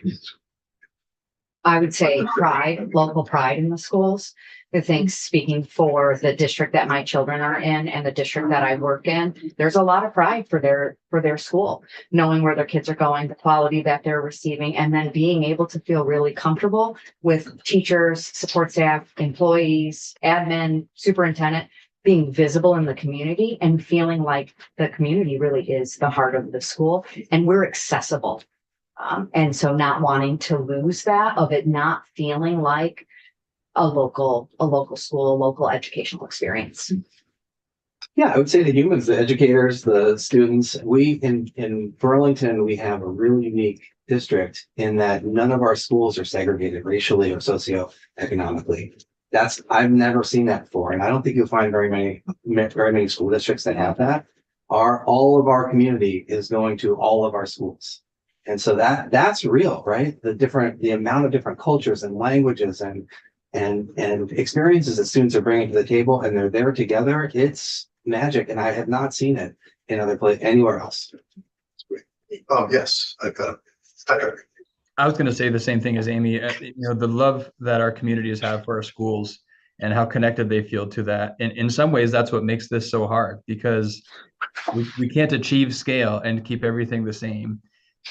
I would say pride, local pride in the schools. I think speaking for the district that my children are in and the district that I work in, there's a lot of pride for their school, knowing where their kids are going, the quality that they're receiving, and then being able to feel really comfortable with teachers, support staff, employees, admin, superintendent, being visible in the community and feeling like the community really is the heart of the school and we're accessible. And so not wanting to lose that of it not feeling like a local school, a local educational experience. Yeah, I would say the humans, the educators, the students, in Burlington, we have a really unique district in that none of our schools are segregated racially or socioeconomically. I've never seen that before. And I don't think you'll find very many school districts that have that. All of our community is going to all of our schools. And so that's real, right? The amount of different cultures and languages and experiences that students are bringing to the table and they're there together. It's magic. And I have not seen it in anywhere else. Oh, yes, I've got it. I was going to say the same thing as Amy. The love that our communities have for our schools and how connected they feel to that. And in some ways, that's what makes this so hard because we can't achieve scale and keep everything the same.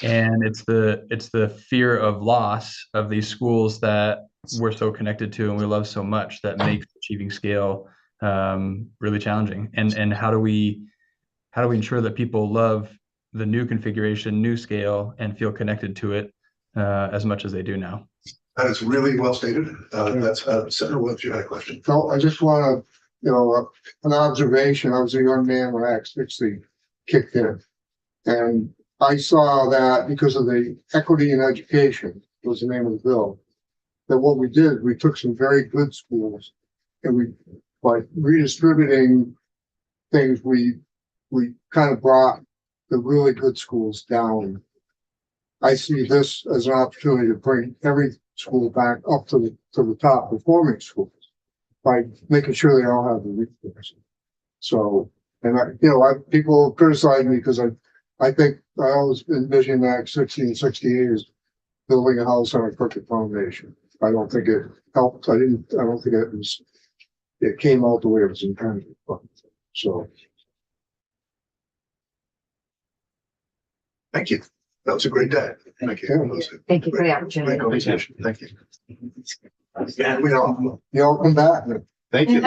And it's the fear of loss of these schools that we're so connected to and we love so much that makes achieving scale really challenging. And how do we ensure that people love the new configuration, new scale, and feel connected to it as much as they do now? That is really well stated. That's Senator Woods, you had a question. No, I just want to, an observation. I was a young man when Act 60 kicked in. And I saw that because of the equity in education was the name of the bill. That what we did, we took some very good schools and by redistributing things, we kind of brought the really good schools down. I see this as an opportunity to bring every school back up to the top performing schools by making sure they all have the resources. So, and people criticize me because I think I always envisioned Act 1668 as building a house on a crooked foundation. I don't think it helped. I don't think it came out the way it was intended. So. Thank you. That was a great day. Thank you. Thank you for the Great opportunity. conversation. Thank you. And we all. You all come back. Thank you.